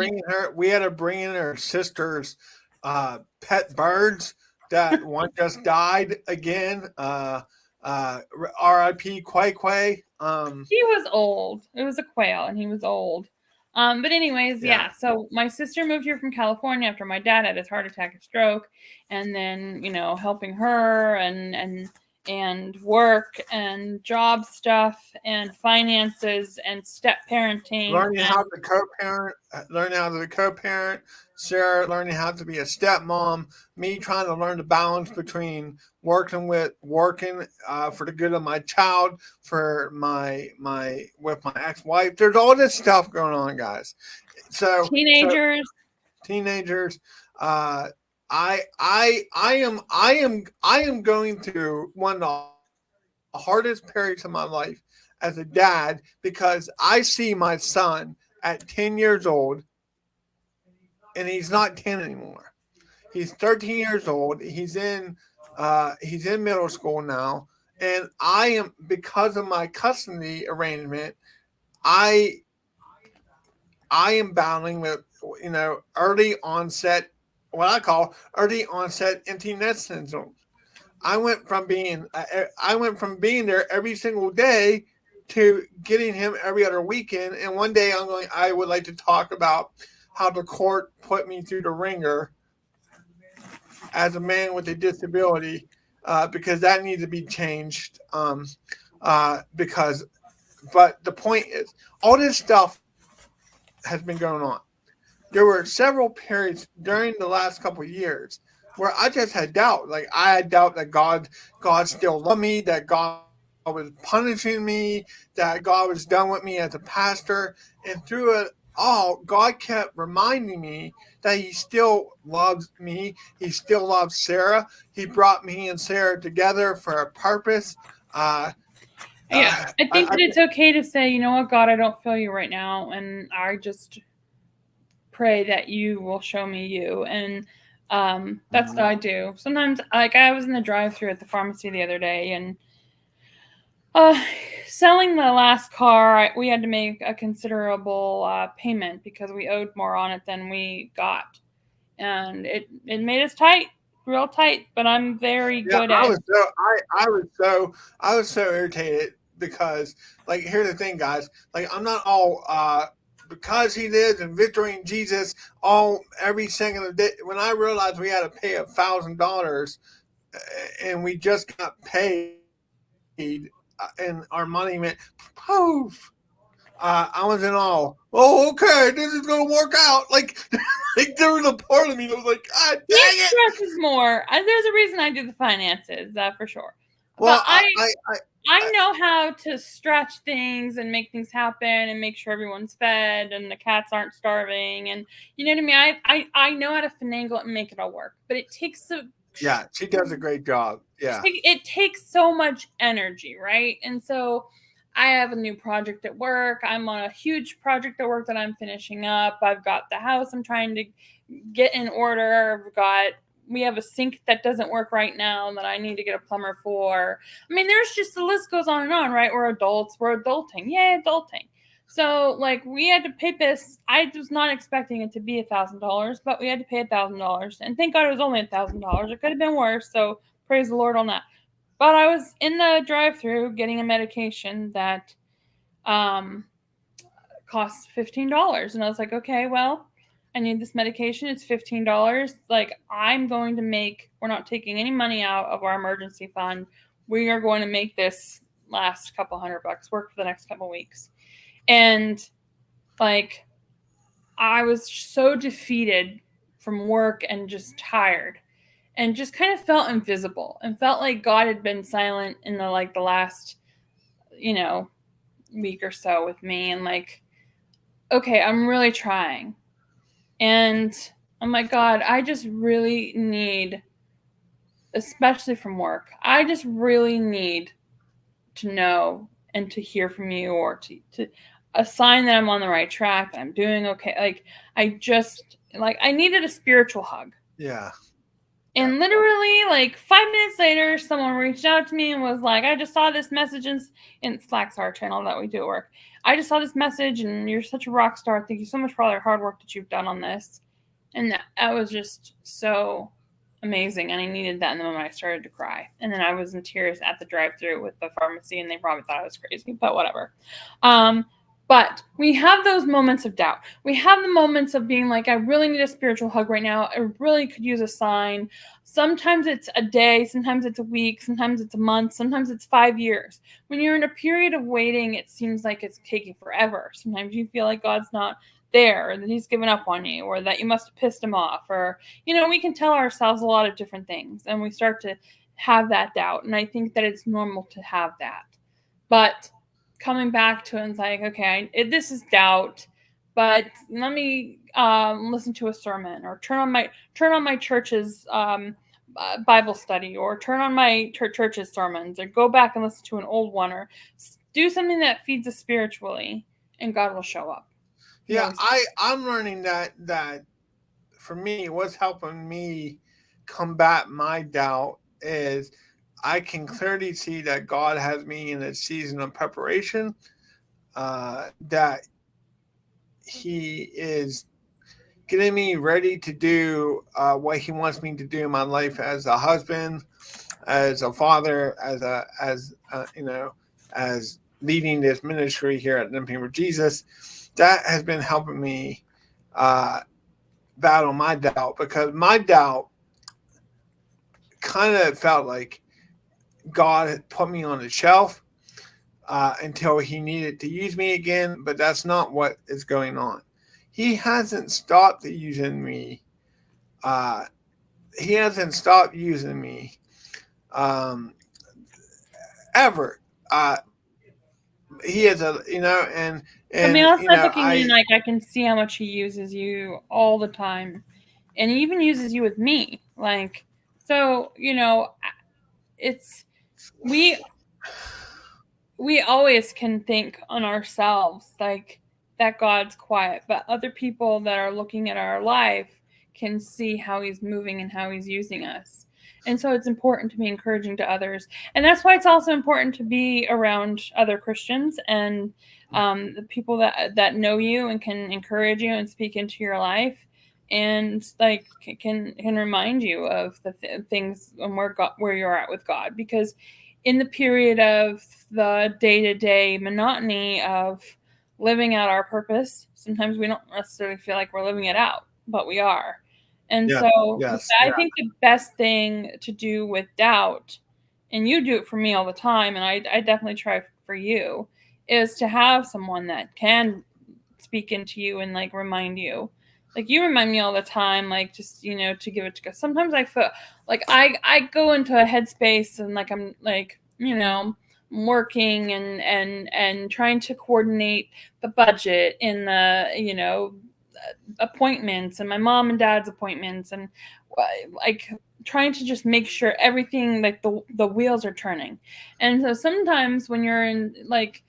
bring in her sister's pet birds. That one just died again. R.I.P. Quay Quay. He was old. It was a quail, and he was old. But anyways, yeah. So my sister moved here from California after my dad had his heart attack and stroke, and then helping her and and work and job stuff and finances and step parenting. Learning how to co-parent, Sara learning how to be a stepmom, me trying to learn the balance between working for the good of my child, for with my ex-wife. There's all this stuff going on, guys. So teenagers. I am going through one of the hardest periods of my life as a dad because I see my son at 10 years old and he's not 10 anymore. He's 13 years old. He's in middle school now, and I am, because of my custody arrangement, I I am battling with early onset, what I call early onset empty nest syndrome. I went from being there every single day to getting him every other weekend. And one day I would like to talk about how the court put me through the ringer as a man with a disability, because that needs to be changed. But the point is, all this stuff has been going on. There were several periods during the last couple of years where I just had doubt. Like, I had doubt that God still loved me, that God was punishing me, that God was done with me as a pastor. And through it all, God kept reminding me that He still loves me. He still loves Sara. He brought me and Sara together for a purpose. I think that it's okay to say, you know what, God, I don't feel you right now, and I just pray that you will show me you. And that's what I do. Sometimes, like, I was in the drive-thru at the pharmacy the other day, and selling the last car, we had to make a considerable payment because we owed more on it than we got, and it made us tight, real tight. But I'm very good at it. I was so irritated because, like, here's the thing, guys. Like, I'm not all because He lives in victory in Jesus all every second of the day. When I realized we had to pay $1,000 and we just got paid, and our money went poof. I was in awe. Oh, okay, this is gonna work out. Like, like, there was a part of me that was like, God dang it. He stresses more. There's a reason I do the finances, for sure. Well, but I know how to stretch things and make things happen and make sure everyone's fed and the cats aren't starving, and you know what I mean. I know how to finagle it and make it all work, but it takes she does a great job. Yeah, it takes so much energy, right? And so I have a new project at work. I'm on a huge project at work that I'm finishing up. I've got the house I'm trying to get in order. We have a sink that doesn't work right now that I need to get a plumber for. I mean, there's just, the list goes on and on, right? We're adults. We're adulting. Yay, adulting. So, like, we had to pay this. I was not expecting it to be $1,000, but we had to pay $1,000. And thank God it was only $1,000. It could have been worse. So praise the Lord on that. But I was in the drive-thru getting a medication that costs $15. And I was like, okay, well, I need this medication. It's $15. Like, we're not taking any money out of our emergency fund. We are going to make this last couple $100 work for the next couple weeks. And, like, I was so defeated from work and just tired and just kind of felt invisible and felt like God had been silent in the last, week or so with me. And, like, okay, I'm really trying. And I'm like, God, I just really need, especially from work, I just really need to know and to hear from you, or to a sign that I'm on the right track, that I'm doing okay. Like, I needed a spiritual hug. Yeah. And literally, like, 5 minutes later, someone reached out to me and was like, I just saw this message in Slack's our channel that we do at work. I just saw this message, and you're such a rock star. Thank you so much for all your hard work that you've done on this. And that was just so amazing. And I needed that in the moment I started to cry. And then I was in tears at the drive-thru with the pharmacy, and they probably thought I was crazy, but whatever. But we have those moments of doubt. We have the moments of being like, I really need a spiritual hug right now. I really could use a sign. Sometimes it's a day, sometimes it's a week, sometimes it's a month, sometimes it's 5 years. When you're in a period of waiting, it seems like it's taking forever. Sometimes you feel like God's not there, or that he's given up on you, or that you must have pissed him off, or, we can tell ourselves a lot of different things, and we start to have that doubt. And I think that it's normal to have that. But coming back to it, it's like, okay, this is doubt, but let me listen to a sermon, or turn on my church's Bible study, or turn on my church's sermons, or go back and listen to an old one, or do something that feeds us spiritually, and God will show up. Yeah, I'm learning that for me, what's helping me combat my doubt is I can clearly see that God has me in a season of preparation, that he is getting me ready to do what he wants me to do in my life as a husband, as a father, as leading this ministry here at Limping for Jesus. That has been helping me battle my doubt, because my doubt kind of felt like God had put me on the shelf until he needed to use me again, but that's not what is going on. He hasn't stopped using me. He hasn't stopped using me ever. He is I mean, I'll start looking in, I like, I can see how much he uses you all the time, and he even uses you with me, like, so, it's we always can think on ourselves, like, that God's quiet, but other people that are looking at our life can see how he's moving and how he's using us. And so it's important to be encouraging to others. And that's why it's also important to be around other Christians, and the people that know you and can encourage you and speak into your life, and like can remind you of the things and where you're at with God. Because in the period of the day-to-day monotony of living out our purpose, sometimes we don't necessarily feel like we're living it out, but we are. And yeah, so yes, I yeah, think the best thing to do with doubt, and you do it for me all the time, and I definitely try for you, is to have someone that can speak into you and like remind you. Like, you remind me all the time, like, just, to give it to go. Sometimes I feel like I go into a headspace, and like I'm like, working and trying to coordinate the budget and the appointments, and my mom and dad's appointments, and like trying to just make sure everything, like the wheels are turning. And so sometimes when you're in, like,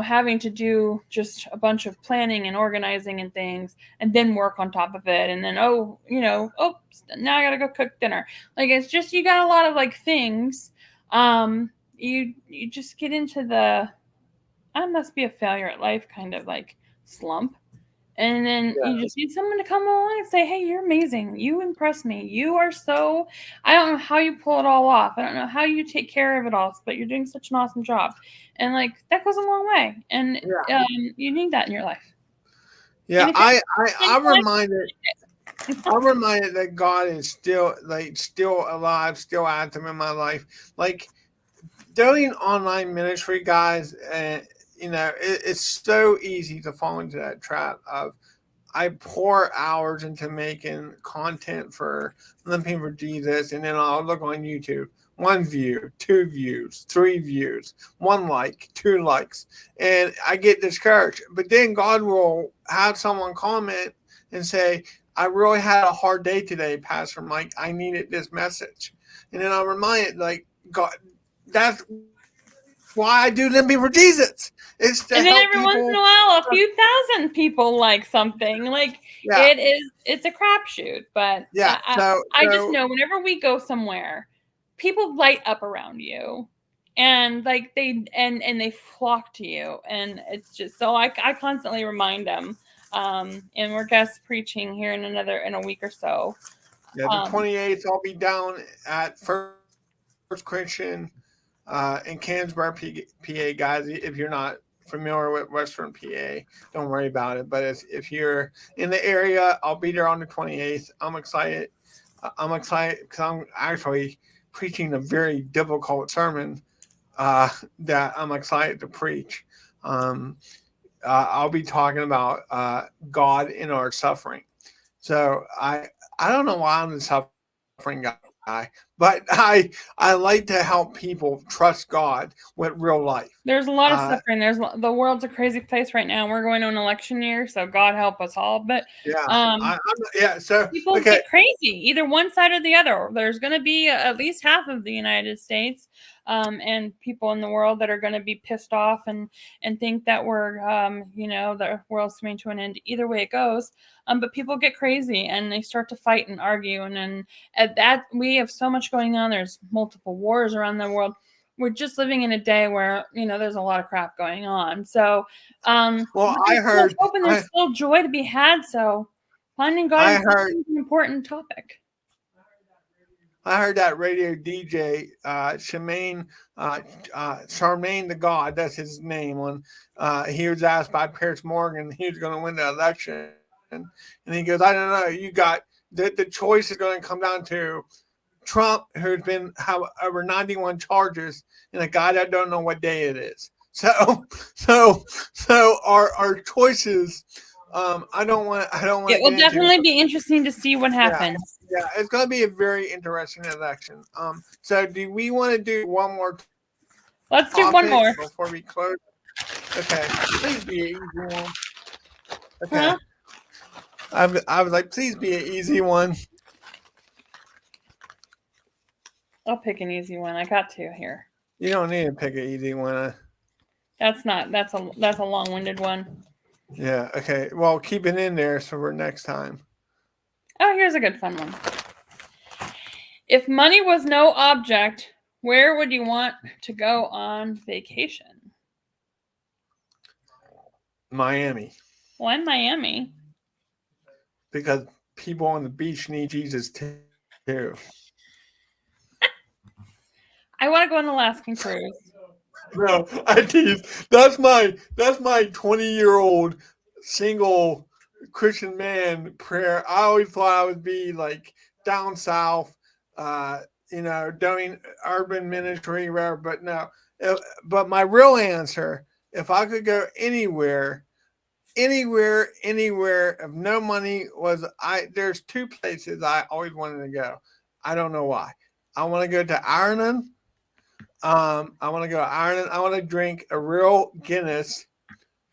having to do just a bunch of planning and organizing and things, and then work on top of it, and then oh, now I gotta go cook dinner. Like, it's just, you got a lot of like things. You just get into the I must be a failure at life kind of like slump. And then you just need someone to come along and say, hey, you're amazing. You impress me. You are so, I don't know how you pull it all off. I don't know how you take care of it all, but you're doing such an awesome job. And like, that goes a long way. And you need that in your life. yeah. And I'm reminded that God is still alive, still active in my life. Like, doing online ministry, guys, it's so easy to fall into that trap of I pour hours into making content for Limping for Jesus, and then I'll look on YouTube. 1 view, 2 views, 3 views, 1 like, 2 likes, and I get discouraged. But then God will have someone comment and say, I really had a hard day today, Pastor Mike. I needed this message. And then I'll remind it, like, God, that's why I do Limping for Jesus. It's to then help every once in people. a while, a few thousand people like something. Like, Yeah. it's a crapshoot. But Yeah. I just know whenever we go somewhere, people light up around you, and like they flock to you, and it's just so I constantly remind them. And we're guest preaching here in a week or so. Yeah, the 28th, I'll be down at First Christian in Canonsburg, PA, guys. If you're not familiar with Western PA, don't worry about it. But if you're in the area, I'll be there on the 28th. I'm excited. I'm excited because I'm actually preaching a very difficult sermon that I'm excited to preach. Um, I'll be talking about God in our suffering. So I don't know why I'm the suffering guy, but I like to help people trust God with real life. There's a lot of suffering. The world's a crazy place right now. We're going to an election year, so God help us all. But so people get crazy, either one side or the other. There's going to be at least half of the United States and people in the world that are going to be pissed off and think that we're the world's coming to an end. Either way it goes. But people get crazy and they start to fight and argue, and then at that we have so much going on. There's multiple wars around the world. We're just living in a day where there's a lot of crap going on. So, I heard hoping there's still joy to be had. So, finding God is an important topic. I heard that radio DJ Charmaine the God, that's his name. When he was asked by Piers Morgan, he was going to win the election, and he goes, "I don't know. You got the choice is going to come down to Trump, who's been have over 91 charges, and a guy that don't know what day it is. So our choices. I don't want. It will definitely be interesting to see what happens. Yeah, it's going to be a very interesting election. So do we want to do one more? Let's do one more before we close. Okay, please be an easy one. Okay. Huh? I was like, please be an easy one. I'll pick an easy one. I got to here. You don't need to pick an easy one. That's a long-winded one. Yeah. Okay. Well, keep it in there so for next time. Oh, here's a good fun one. If money was no object, where would you want to go on vacation? Miami. Why Miami? Because people on the beach need Jesus too. I want to go on an Alaskan cruise. No, I tease. That's my 20-year-old single Christian man prayer. I always thought I would be like down south, doing urban ministry, whatever. But no. But my real answer, if I could go anywhere, if no money was, there's two places I always wanted to go. I don't know why. I want to go to Ireland. I want to go to Ireland. I want to drink a real Guinness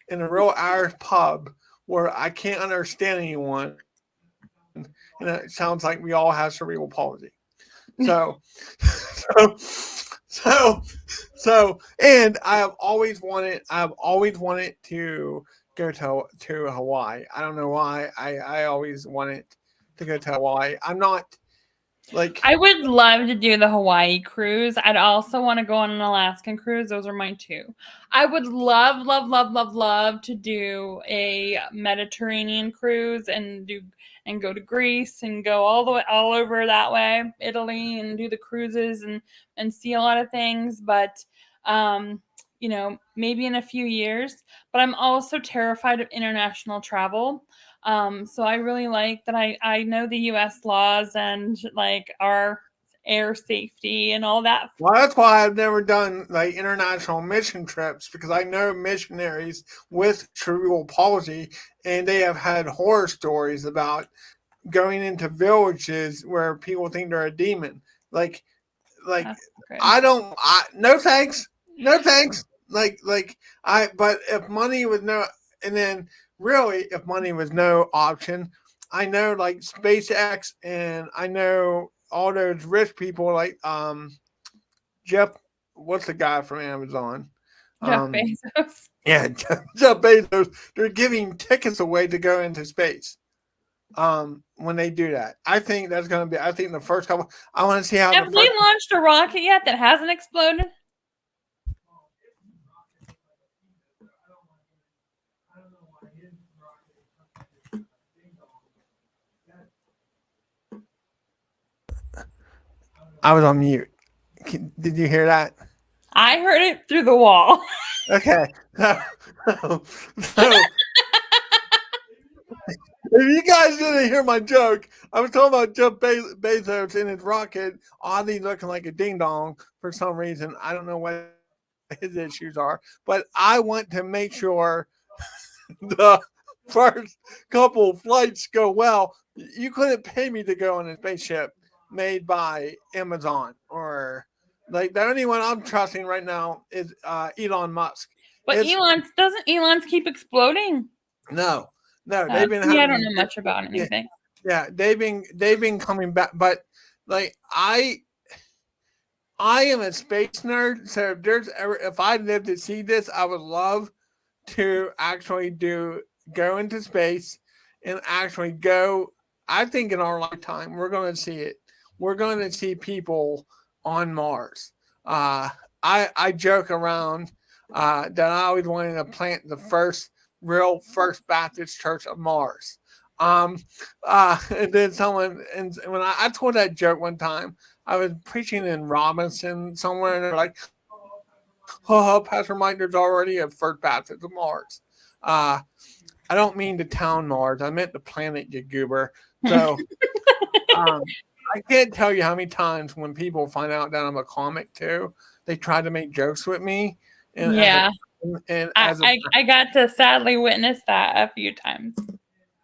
in a real Irish pub where I can't understand anyone. And it sounds like we all have cerebral palsy. So, and I've always wanted to go to Hawaii. I don't know why. I always wanted to go to Hawaii. I'm not like, I would love to do the Hawaii cruise. I'd also want to go on an Alaskan cruise. Those are my two. I would love to do a Mediterranean cruise and go to Greece and go all over that way, Italy, and do the cruises and see a lot of things. But maybe in a few years. But I'm also terrified of international travel. So I really like that I know the U.S. laws and like our air safety and all that. Well, that's why I've never done like international mission trips, because I know missionaries with cerebral palsy, and they have had horror stories about going into villages where people think they're a demon. Like no thanks. But if money was no, and then really, if money was no option, I know like SpaceX, and I know all those rich people like Jeff, what's the guy from Amazon? Jeff Bezos. Yeah, Jeff Bezos. They're giving tickets away to go into space. When they do that, I think that's going to be. I think the first couple. I want to see how. Have we launched a rocket yet that hasn't exploded? I was on mute. Did you hear that? I heard it through the wall. Okay. So if you guys didn't hear my joke, I was talking about Jeff Bezos in his rocket, oddly looking like a ding dong for some reason. I don't know what his issues are, but I want to make sure the first couple flights go well. You couldn't pay me to go on a spaceship made by Amazon or like the only one I'm trusting right now is Elon Musk. But It's Elon's keep exploding? no, no, they've been See, I don't having know much about yeah, anything. yeah, they've been coming back, but like I am a space nerd, so if I live to see this, I would love to actually do go into space and actually go. I think in our lifetime we're going to see it. We're going to see people on Mars. Uh, I joke around that I always wanted to plant the first Baptist church of Mars. Um, and then someone and when I told that joke one time, I was preaching in Robinson somewhere, and they're like, "Oh, Pastor Mike, there's already a First Baptist of Mars." Uh, I don't mean the town Mars. I meant the planet, you goober. So I can't tell you how many times when people find out that I'm a comic too, they try to make jokes with me, and Yeah. I, as a I I got to sadly witness that a few times.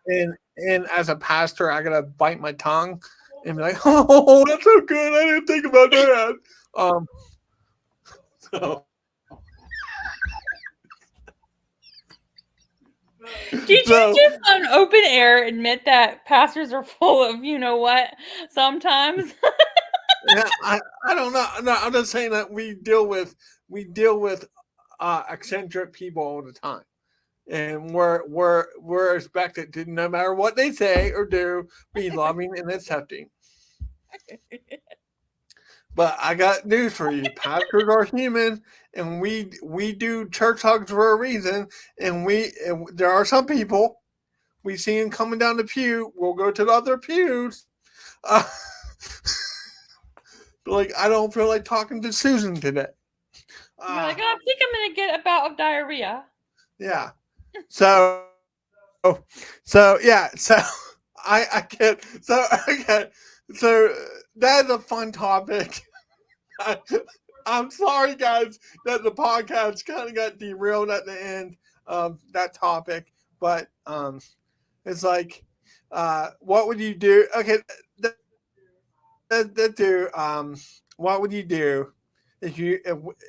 and as a pastor, I gotta bite my tongue and be like, "Oh, that's so good. I didn't think about that." Um, so Did you so just on open air admit that pastors are full of you know what sometimes? yeah, I don't know. No, I'm just saying that we deal with eccentric people all the time, and we're expected to, no matter what they say or do, be loving and accepting. But I got news for you: pastors are human, and we do church hugs for a reason. And there are some people we see them coming down the pew. We'll go to the other pews. Uh, like I don't feel like talking to Susan today. You're Uh, like, oh, I think I'm gonna get a bout of diarrhea. yeah. So I get so that's a fun topic. I, I'm sorry, guys, that the podcast kind of got derailed at the end of that topic, but it's like, what would you do? Okay, that do. What would you do if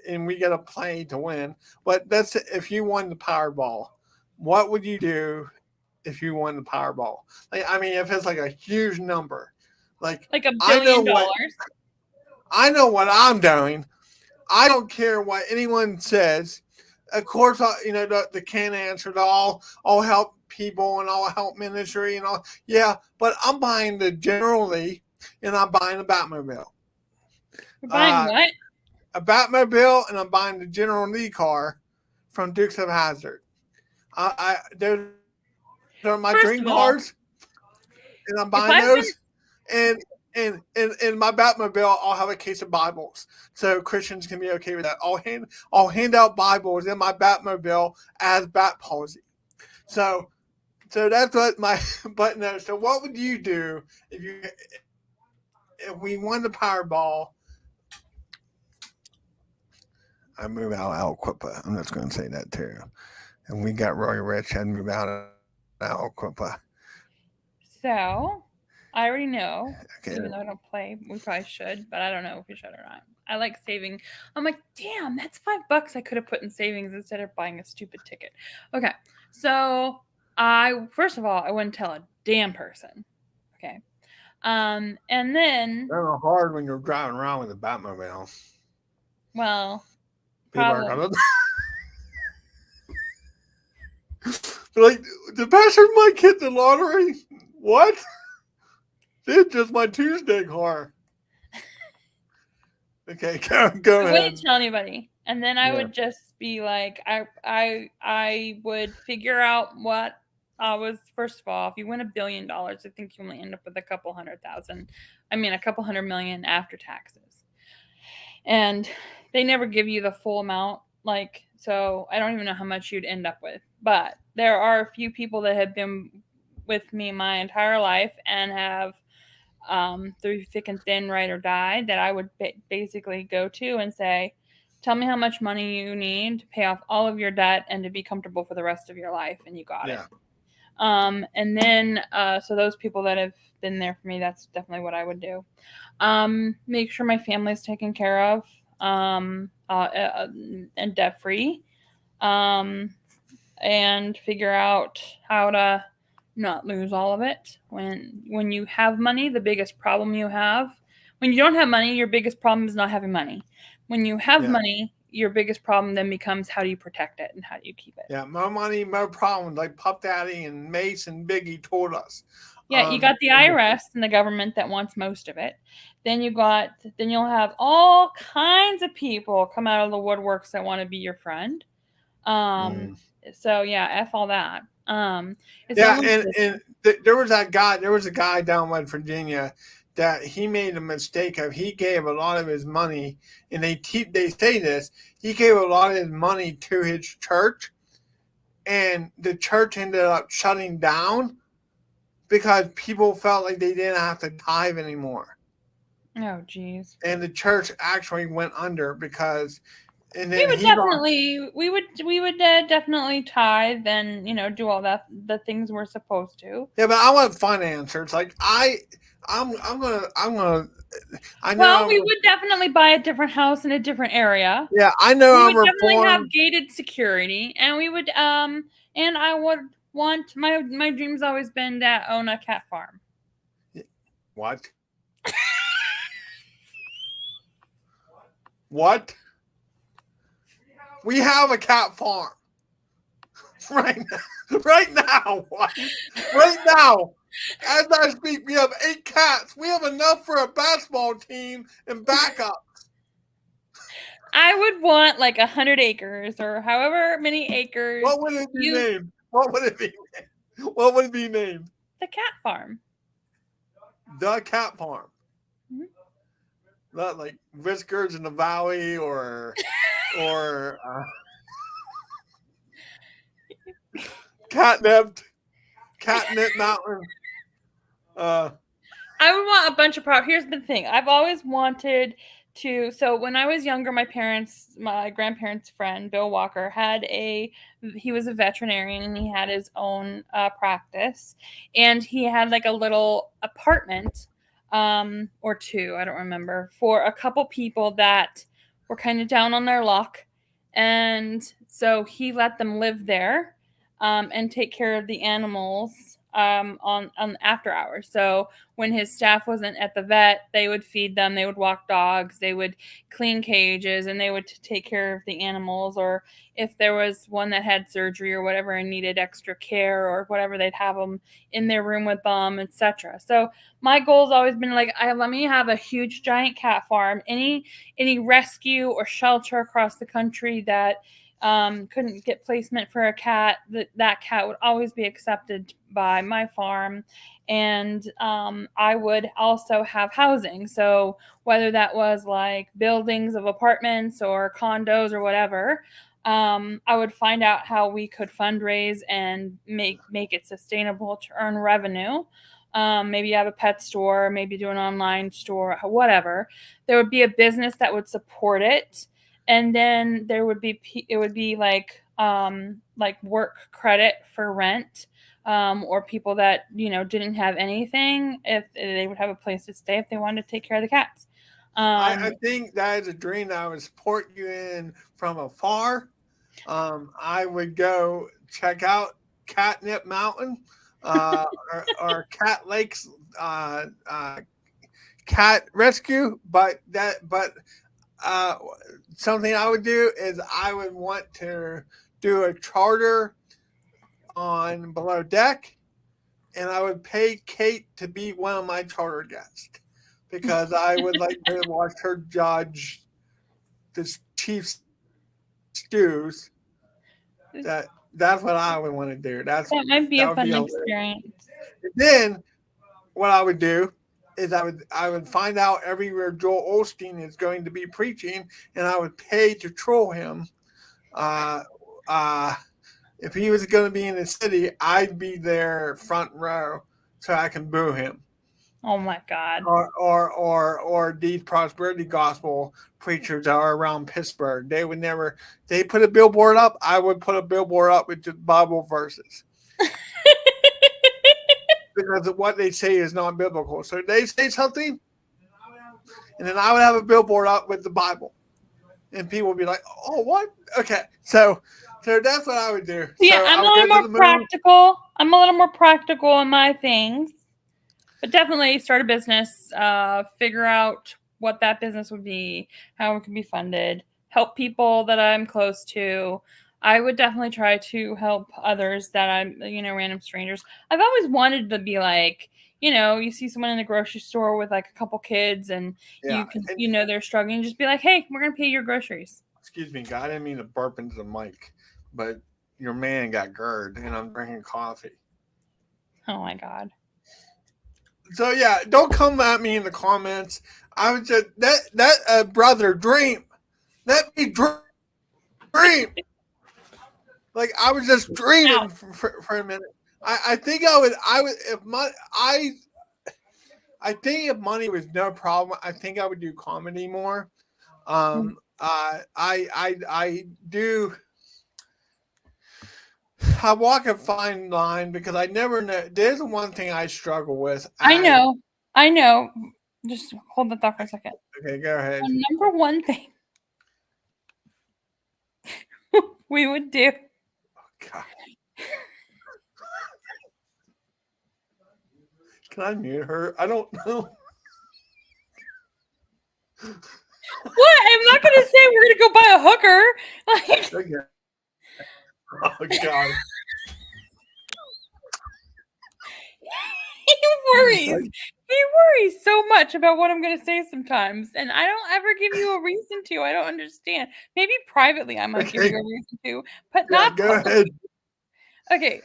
and we get a play to win? But that's if you won the Powerball. What would you do if you won the Powerball? Like, I mean, if it's like a huge number, like Like a I know billion what dollars. I know what I'm doing. I don't care what anyone says. Of course, the can answer to all help people and all help ministry and all. Yeah, but I'm buying the General Lee and I'm buying the Batmobile. You're buying Uh, what? a Batmobile and I'm buying the General Lee car from Dukes of Hazzard. Those are my dream cars, First of all, and I'm buying if those. I've been And in my Batmobile, I'll have a case of Bibles, so Christians can be okay with that. I'll hand out Bibles in my Batmobile as bat policy. So so that's what my but no. So what would you do if we won the Powerball? I move out Alquippa. I'm just going to say that too. And we got really rich. I'd move out Alquippa. so, I already know. Okay. Even though I don't play, we probably should, but I don't know if we should or not. I like saving. I'm like, damn, that's $5 I could have put in savings instead of buying a stupid ticket. Okay, so first of all, I wouldn't tell a damn person. Okay, and then, It's kind of hard when you're driving around with a Batmobile. well, People are probably. gonna like, did Pastor Mike hit the lottery? What? It's just my Tuesday car. Okay, go I ahead. wouldn't tell anybody, and then I Yeah. would just be like, I would figure out what I was. First of all, if you win $1 billion, I think you only end up with a couple hundred thousand. I mean, a couple 100 million after taxes, and they never give you the full amount. Like, So I don't even know how much you'd end up with. But there are a few people that have been with me my entire life and have through thick and thin, ride or die, that I would basically go to and say, tell me how much money you need to pay off all of your debt and to be comfortable for the rest of your life, and you got it. And then, so those people that have been there for me, that's definitely what I would do. Make sure my family's taken care of, and debt free, and figure out how to not lose all of it. When you have money, the biggest problem you have, when you don't have money, your biggest problem is not having money. When you have money, your biggest problem then becomes how do you protect it and how do you keep it. Yeah, more money, more problems, like Puff Daddy and Mace and Biggie told us. Yeah, you got the IRS and the government that wants most of it. Then you'll have all kinds of people come out of the woodworks that want to be your friend. So yeah, F all that. There was a guy down in West Virginia that he made a mistake of. He gave a lot of his money, and they say this. He gave a lot of his money to his church, and the church ended up shutting down because people felt like they didn't have to tithe anymore. Oh, geez. And the church actually went under because. And then we would definitely tithe and do all the things we're supposed to. Yeah, but I want financiers. Like I'm gonna. We would definitely buy a different house in a different area. Yeah, I know. We would definitely have gated security, and we would and I would want my dream's always been to own a cat farm. What? What? We have a cat farm right now. Right now, what? Right now, as I speak, we have 8 cats. We have enough for a basketball team and backup. I would want like 100 acres or however many acres. What would it be named? What would it be named? What would it be named? The cat farm. The cat farm. Mm-hmm. Not like Whiskers in the Valley or Catnip Mountain. I would want a bunch of property. Here's the thing. I've always wanted to. So when I was younger, my grandparents' friend, Bill Walker, he was a veterinarian and he had his own practice. And he had like a little apartment or two, I don't remember, for a couple people that were kind of down on their luck. And so he let them live there and take care of the animals on after hours. So when his staff wasn't at the vet, they would feed them, they would walk dogs, they would clean cages, and they would take care of the animals. Or if there was one that had surgery or whatever and needed extra care or whatever, they'd have them in their room with them, etc. So my goal's always been like, let me have a huge giant cat farm. Any rescue or shelter across the country that couldn't get placement for a cat, that cat would always be accepted by my farm. And I would also have housing. So whether that was like buildings of apartments or condos or whatever, I would find out how we could fundraise and make it sustainable to earn revenue. Maybe have a pet store, maybe do an online store, whatever. There would be a business that would support it. And then it would be like work credit for rent, or people that didn't have anything, if they would have a place to stay if they wanted to take care of the cats. I think that is a dream that I would support you in from afar. I would go check out Catnip Mountain or Cat Lakes cat rescue, but something I would do is I would want to do a charter on Below Deck, and I would pay Kate to be one of my charter guests because I would like to watch her judge the Chiefs stews. That's what I would want to do. That might be a fun experience. Then what I would do is I would find out everywhere Joel Osteen is going to be preaching, and I would pay to troll him Uh, uh, if he was going to be in the city, I'd be there front row so I can boo him. Oh my God. Or these prosperity gospel preachers that are around Pittsburgh. They would never. They put a billboard up. I would put a billboard up with just Bible verses because what they say is not biblical. So they say something, and then I would have a billboard up with the Bible, and people would be like, "Oh, what? Okay." So that's what I would do. Yeah, So I'm I a would little go to more the moon. practical. I'm a little more practical in my things. But definitely start a business, figure out what that business would be, how it can be funded, help people that I'm close to. I would definitely try to help others that I'm, random strangers. I've always wanted to be like, you see someone in the grocery store with like a couple kids and Yeah. you can, And, they're struggling, just be like, hey, we're going to pay your groceries. excuse me, God, I didn't mean to burp into the mic, but your man got GERD, and I'm drinking coffee. Oh my God. So yeah, don't come at me in the comments. I was just that brother dream. Let me dream. Like I was just Ow. dreaming for a minute. I think I would if my I think if money was no problem, I think I would do comedy more. I do. I walk a fine line because I never know. There's one thing I struggle with. I know. Just hold that thought for a second. Okay, go ahead. The number one thing we would do. God. Can I mute her? I don't know. What? I'm not gonna say we're gonna go buy a hooker. Like, Okay. Oh God. he worries. He worries so much about what I'm gonna say sometimes, and I don't ever give you a reason to. I don't understand. Maybe privately I might give you a reason to, but Yeah, not go publicly. ahead. Okay.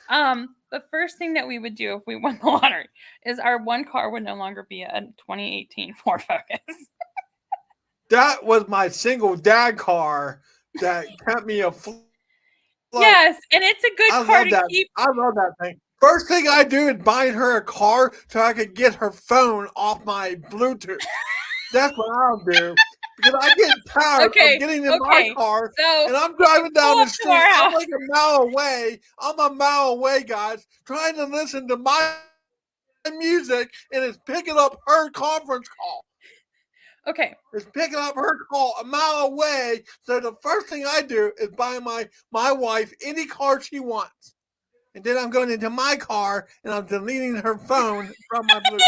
The first thing that we would do if we won the lottery is our one car would no longer be a 2018 Ford Focus. That was my single dad car that kept me afloat. Yes, and it's a good I car love to that. keep. I love that thing. First thing I do is buying her a car so I could get her phone off my Bluetooth. That's what I'll do. Because I get tired of getting in my car So and I'm if you driving pull down the up to street. our I'm house, like a mile away. I'm a mile away, guys, trying to listen to my music and it's picking up her conference call. okay. It's picking up her call a mile away. So the first thing I do is buy my wife any car she wants. And then I'm going into my car and I'm deleting her phone from my Bluetooth.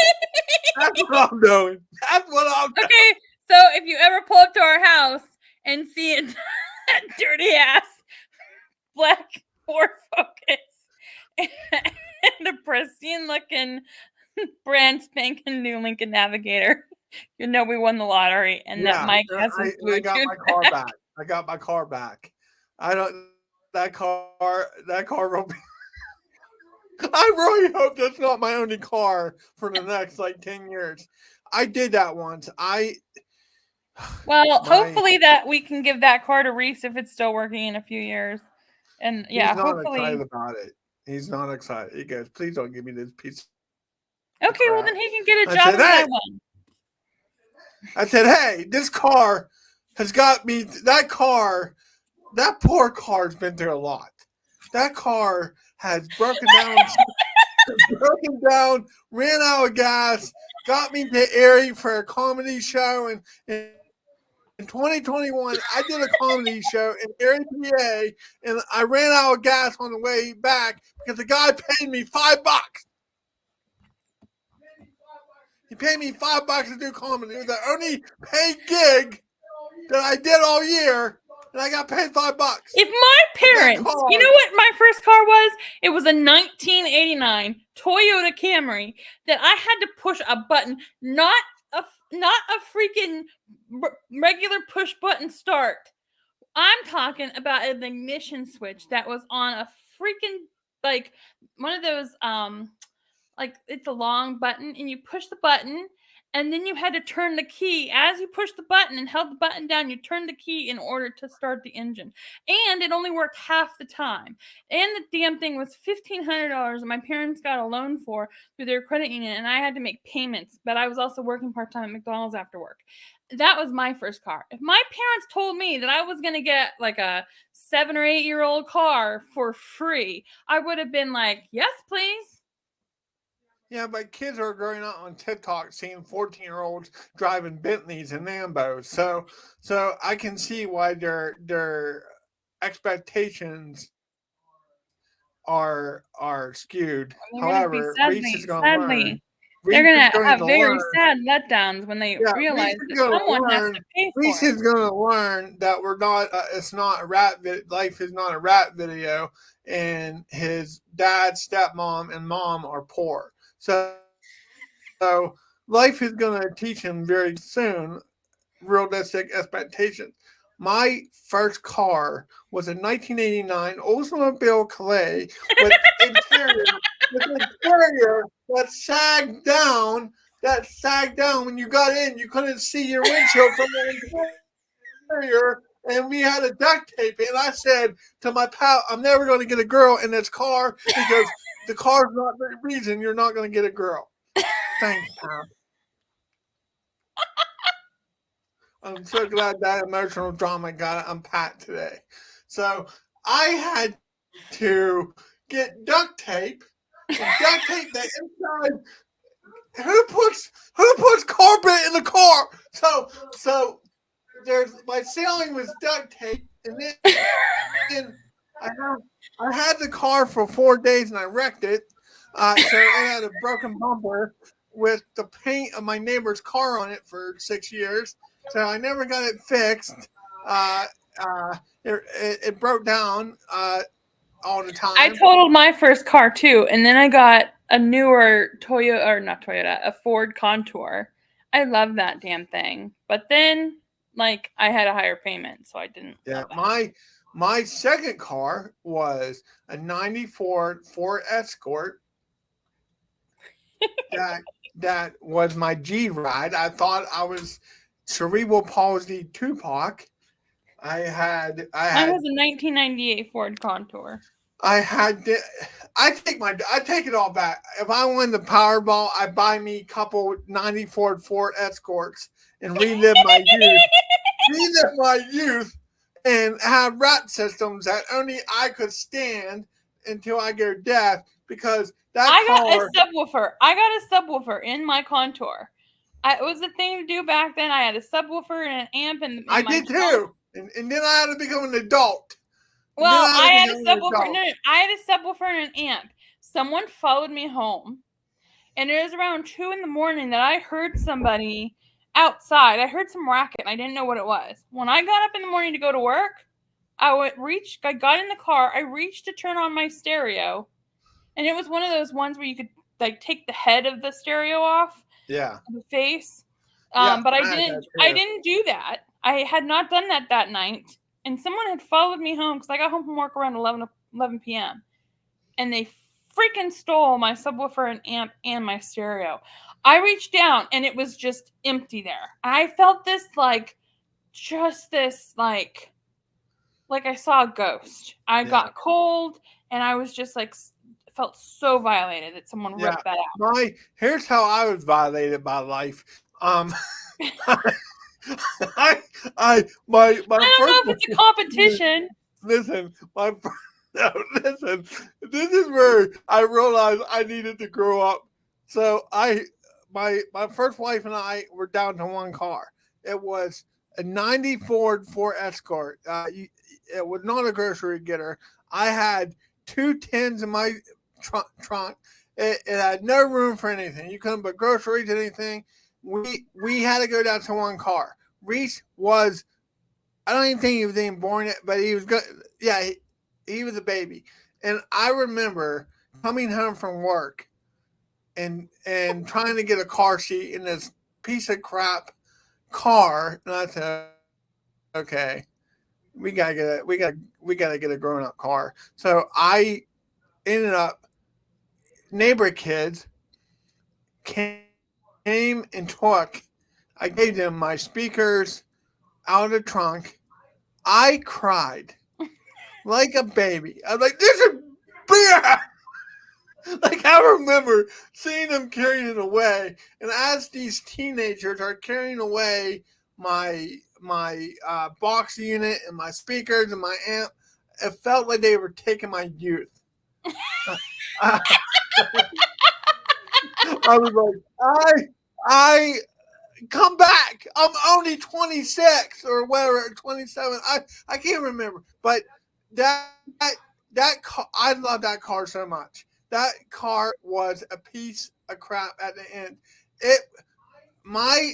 That's what I'm doing. That's what I'm doing. Okay, so if you ever pull up to our house and see a dirty ass black Ford Focus and a pristine looking brand spanking new Lincoln Navigator, you know we won the lottery and that Mike has his I got Bluetooth my car back. back. I got my car back. I don't. That car will be. I really hope that's not my only car for the next like 10 years. I did that once. Well, hopefully that we can give that car to Reese if it's still working in a few years. And yeah, He's not hopefully. excited about it. He's not excited. He goes, "Please don't give me this piece of Okay, crap." well then he can get a job and buy one. I said, "Hey, this car has got me. That poor car's been through a lot. That car has broken down, ran out of gas, got me to Erie for a comedy show, and in 2021, I did a comedy show in Erie, PA, and I ran out of gas on the way back because the guy paid me $5. He paid me $5 to do comedy. It was the only paid gig that I did all year, and I got paid $5. If my parents, you know what my first car was? It was a 1989 Toyota Camry that I had to push a button, not a freaking regular push button start. I'm talking about an ignition switch that was on a freaking like one of those like it's a long button and you push the button and then you had to turn the key. As you pushed the button and held the button down, you turned the key in order to start the engine. And it only worked half the time. And the damn thing was $1,500 and my parents got a loan for through their credit union, and I had to make payments, but I was also working part-time at McDonald's after work. That was my first car. If my parents told me that I was going to get like a 7 or 8-year-old car for free, I would have been like, yes, please. Yeah, but kids are growing up on TikTok seeing 14-year-olds driving Bentleys and Lambos. So I can see why their expectations are skewed. They're going to be However, Reese is going to learn. They're Reese going is to going have to very learn. sad letdowns when they Yeah, realize Reese is that going to someone has learn. to pay for Reese it. is going to learn that we're not. It's not a rap. Life is not a rap video, and his dad, stepmom, and mom are poor. So life is going to teach him very soon realistic expectations. My first car was a 1989 Oldsmobile Calais with interior that sagged down. That sagged down when you got in. You couldn't see your windshield from the interior, and we had a duct tape. And I said to my pal, "I'm never going to get a girl in this car because the car's not the reason you're not going to get a girl." Thanks, pal. I'm so glad that emotional drama got unpacked today. So I had to get duct tape and duct tape the inside. Who puts carpet in the car? So there's my ceiling was duct tape, and then I had the car for 4 days and I wrecked it. So it had a broken bumper with the paint of my neighbor's car on it for 6 years. So I never got it fixed. Uh, it broke down all the I time. totaled my first car too, and then I got a newer Toyota, or not Toyota, a Ford Contour. I love that damn thing. But then, like, I had a higher payment, so I didn't love that. My second car was a '94 Ford Escort. That was my G ride. I thought I was cerebral palsy Tupac. I had Mine was a 1998 Ford Contour. I had I take it all back. If I win the Powerball, I buy me a couple '94 Ford Escorts and relive my youth, and have rap systems that only I could stand until I go deaf because that I car. got a subwoofer. I got a subwoofer in my Contour. It was the thing to do back then. I had a subwoofer and an amp in I my did trunk. too, and then I had to become an adult. Well, I had a subwoofer. No, I had a subwoofer and an amp. Someone followed me home, and it was around 2 in the morning that I heard somebody outside. I heard some racket, and I didn't know what it was. When I got up in the morning to go to work, I got in the car. I reached to turn on my stereo, and it was one of those ones where you could like take the head of the stereo off, Yeah, the face. yeah, But I didn't do that. I had not done that night, and someone had followed me home because I got home from work around 11 p.m. and they freaking stole my subwoofer and amp and my stereo. I reached down and it was just empty there. I felt this like I saw a ghost. I got cold and I was just like felt so violated that someone ripped that out. Here's how I was violated by life. My I don't know if it's a competition. Listen, no, listen. This is where I realized I needed to grow up. So my first wife and I were down to one car. It was a '94 Ford Escort. It was not a grocery getter. I had 2 tins in my trunk. It had no room for anything. You couldn't put groceries, anything. We had to go down to one car. Reese was, I don't even think he was even born yet, but he was good. Yeah, he was a baby. And I remember coming home from work and trying to get a car seat in this piece of crap car. And I said, okay, we gotta get a grown up car. So I ended up neighbor kids came came and took. I gave them my speakers out of the trunk. I cried like a baby. I'm like, this is beer. Like I remember seeing them carrying it away, and as these teenagers are carrying away my box unit and my speakers and my amp, it felt like they were taking my youth. I, I was like, I come back. I'm only 26 or whatever, 27. I can't remember, but that that car, I love that car so much. That car was a piece of crap at the end. It my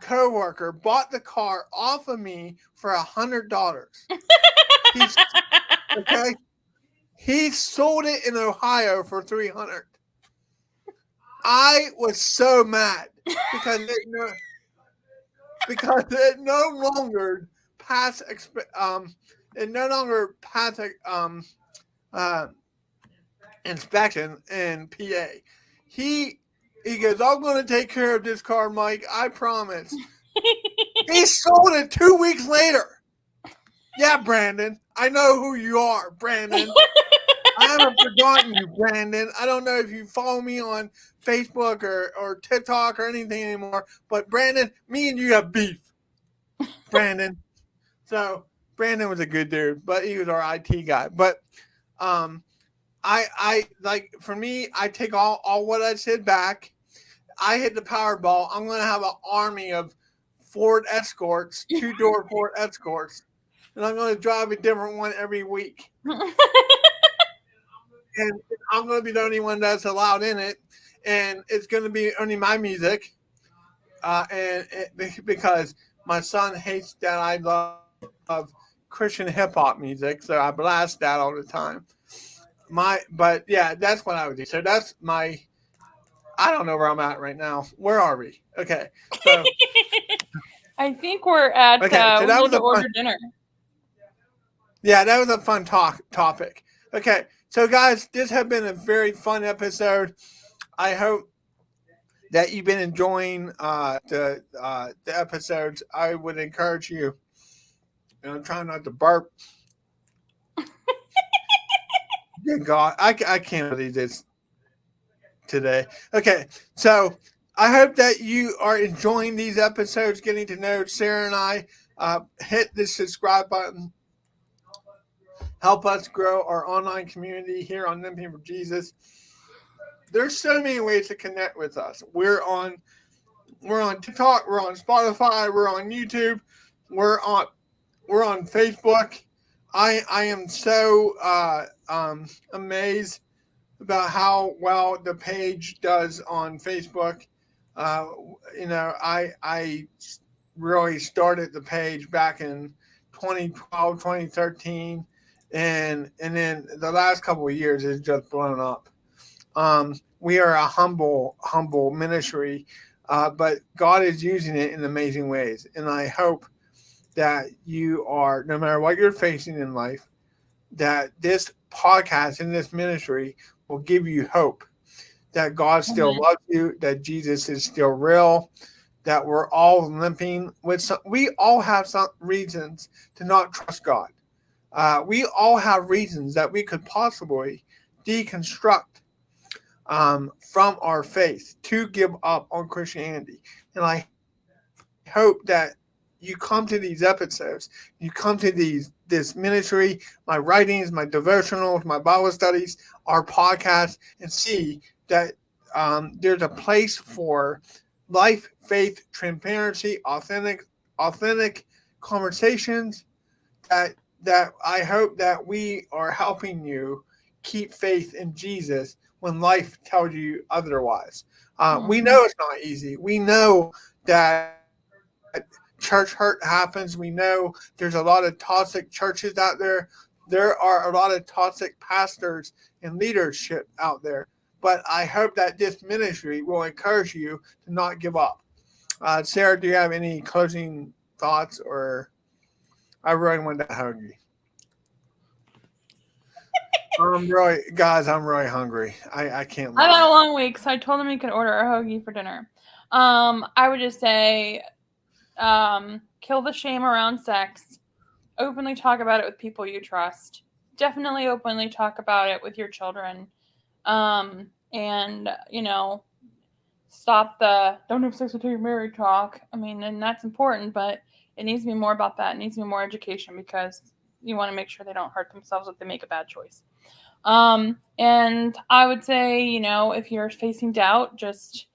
coworker bought the car off of me for $100. He's okay. He sold it in Ohio for 300. I was so mad because it no longer passed it no longer passed uh, inspection in PA. He goes, I'm going to take care of this car, Mike. I promise. He sold it 2 weeks later. Yeah, Brandon. I know who you are, Brandon. I haven't forgotten you, Brandon. I don't know if you follow me on Facebook or TikTok or anything anymore, but Brandon, me and you have beef. Brandon. So Brandon was a good dude, but he was our IT guy. But I like for me, I take all what I said back. I hit the Powerball. I'm gonna have an army of Ford Escorts, 2-door Ford Escorts, and I'm gonna drive a different one every week. And I'm gonna be the only one that's allowed in it, and it's gonna be only my music. Because my son hates that I love Christian hip hop music, so I blast that all the time. But yeah, that's what I would do. So that's my. I don't know where I'm at right now. Where are we? Okay, so I think we're at. okay, so we that need was to a order fun, dinner. yeah, that was a fun topic. Okay, so guys, this has been a very fun episode. I hope that you've been enjoying the episodes. I would encourage you. And I'm trying not to burp. Good God, I can't believe this today. Okay, so I hope that you are enjoying these episodes, getting to know Sara and I. Hit the subscribe button. Help us grow our online community here on Limping for Jesus. There's so many ways to connect with us. We're on TikTok, we're on Spotify, we're on YouTube, we're on Facebook. I am so amazed about how well the page does on Facebook. Uh, I really started the page back in 2012, 2013, and then the last couple of years it's just blown up. We are a humble ministry, but God is using it in amazing ways, and I hope that you are, no matter what you're facing in life, that this podcast and this ministry will give you hope that God still loves you, that Jesus is still real, that we're all limping with some. We all have some reasons to not trust God. We all have reasons that we could possibly deconstruct from our faith to give up on Christianity. And I hope that you come to these episodes, you come to this ministry, my writings, my devotionals, my Bible studies, our podcast, and see that there's a place for life, faith, transparency, authentic conversations. That I hope that we are helping you keep faith in Jesus when life tells you otherwise. We know it's not easy. We know that church hurt happens. We know there's a lot of toxic churches out there. There are a lot of toxic pastors and leadership out there. But I hope that this ministry will encourage you to not give up. Sara, do you have any closing thoughts, or I really wanted to hug you? I'm really hungry. I can't lie. I've had a long week, so I told him he could order a hoagie for dinner. I would just say, kill the shame around sex. Openly talk about it with people you trust. Definitely openly talk about it with your children. And stop the don't have sex until you're married talk. I mean, and that's important, but it needs to be more about that. It needs to be more education because you want to make sure they don't hurt themselves if they make a bad choice. And I would say, if you're facing doubt, just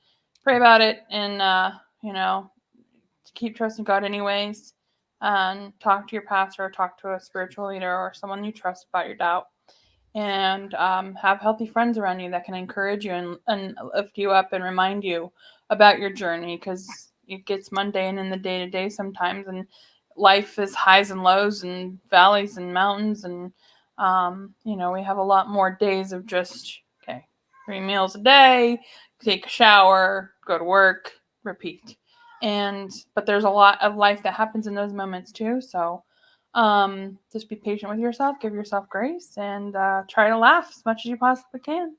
pray about it and, keep trusting God anyways. And talk to your pastor or talk to a spiritual leader or someone you trust about your doubt. And have healthy friends around you that can encourage you and lift you up and remind you about your journey because it gets mundane in the day-to-day sometimes, and life is highs and lows and valleys and mountains, and we have a lot more days of just 3 meals a day, take a shower, go to work, repeat. But there's a lot of life that happens in those moments too, so just be patient with yourself, give yourself grace, and try to laugh as much as you possibly can.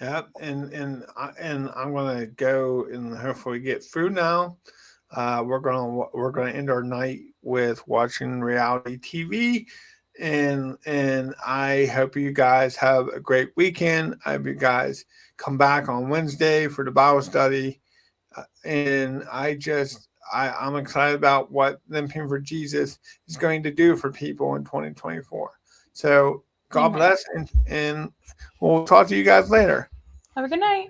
Yep, and I'm gonna go and hopefully get food now. We're gonna end our night with watching reality TV, and I hope you guys have a great weekend. I hope you guys come back on Wednesday for the Bible study, and I'm excited about what Limping for Jesus is going to do for people in 2024. So God bless, and we'll talk to you guys later. Have a good night.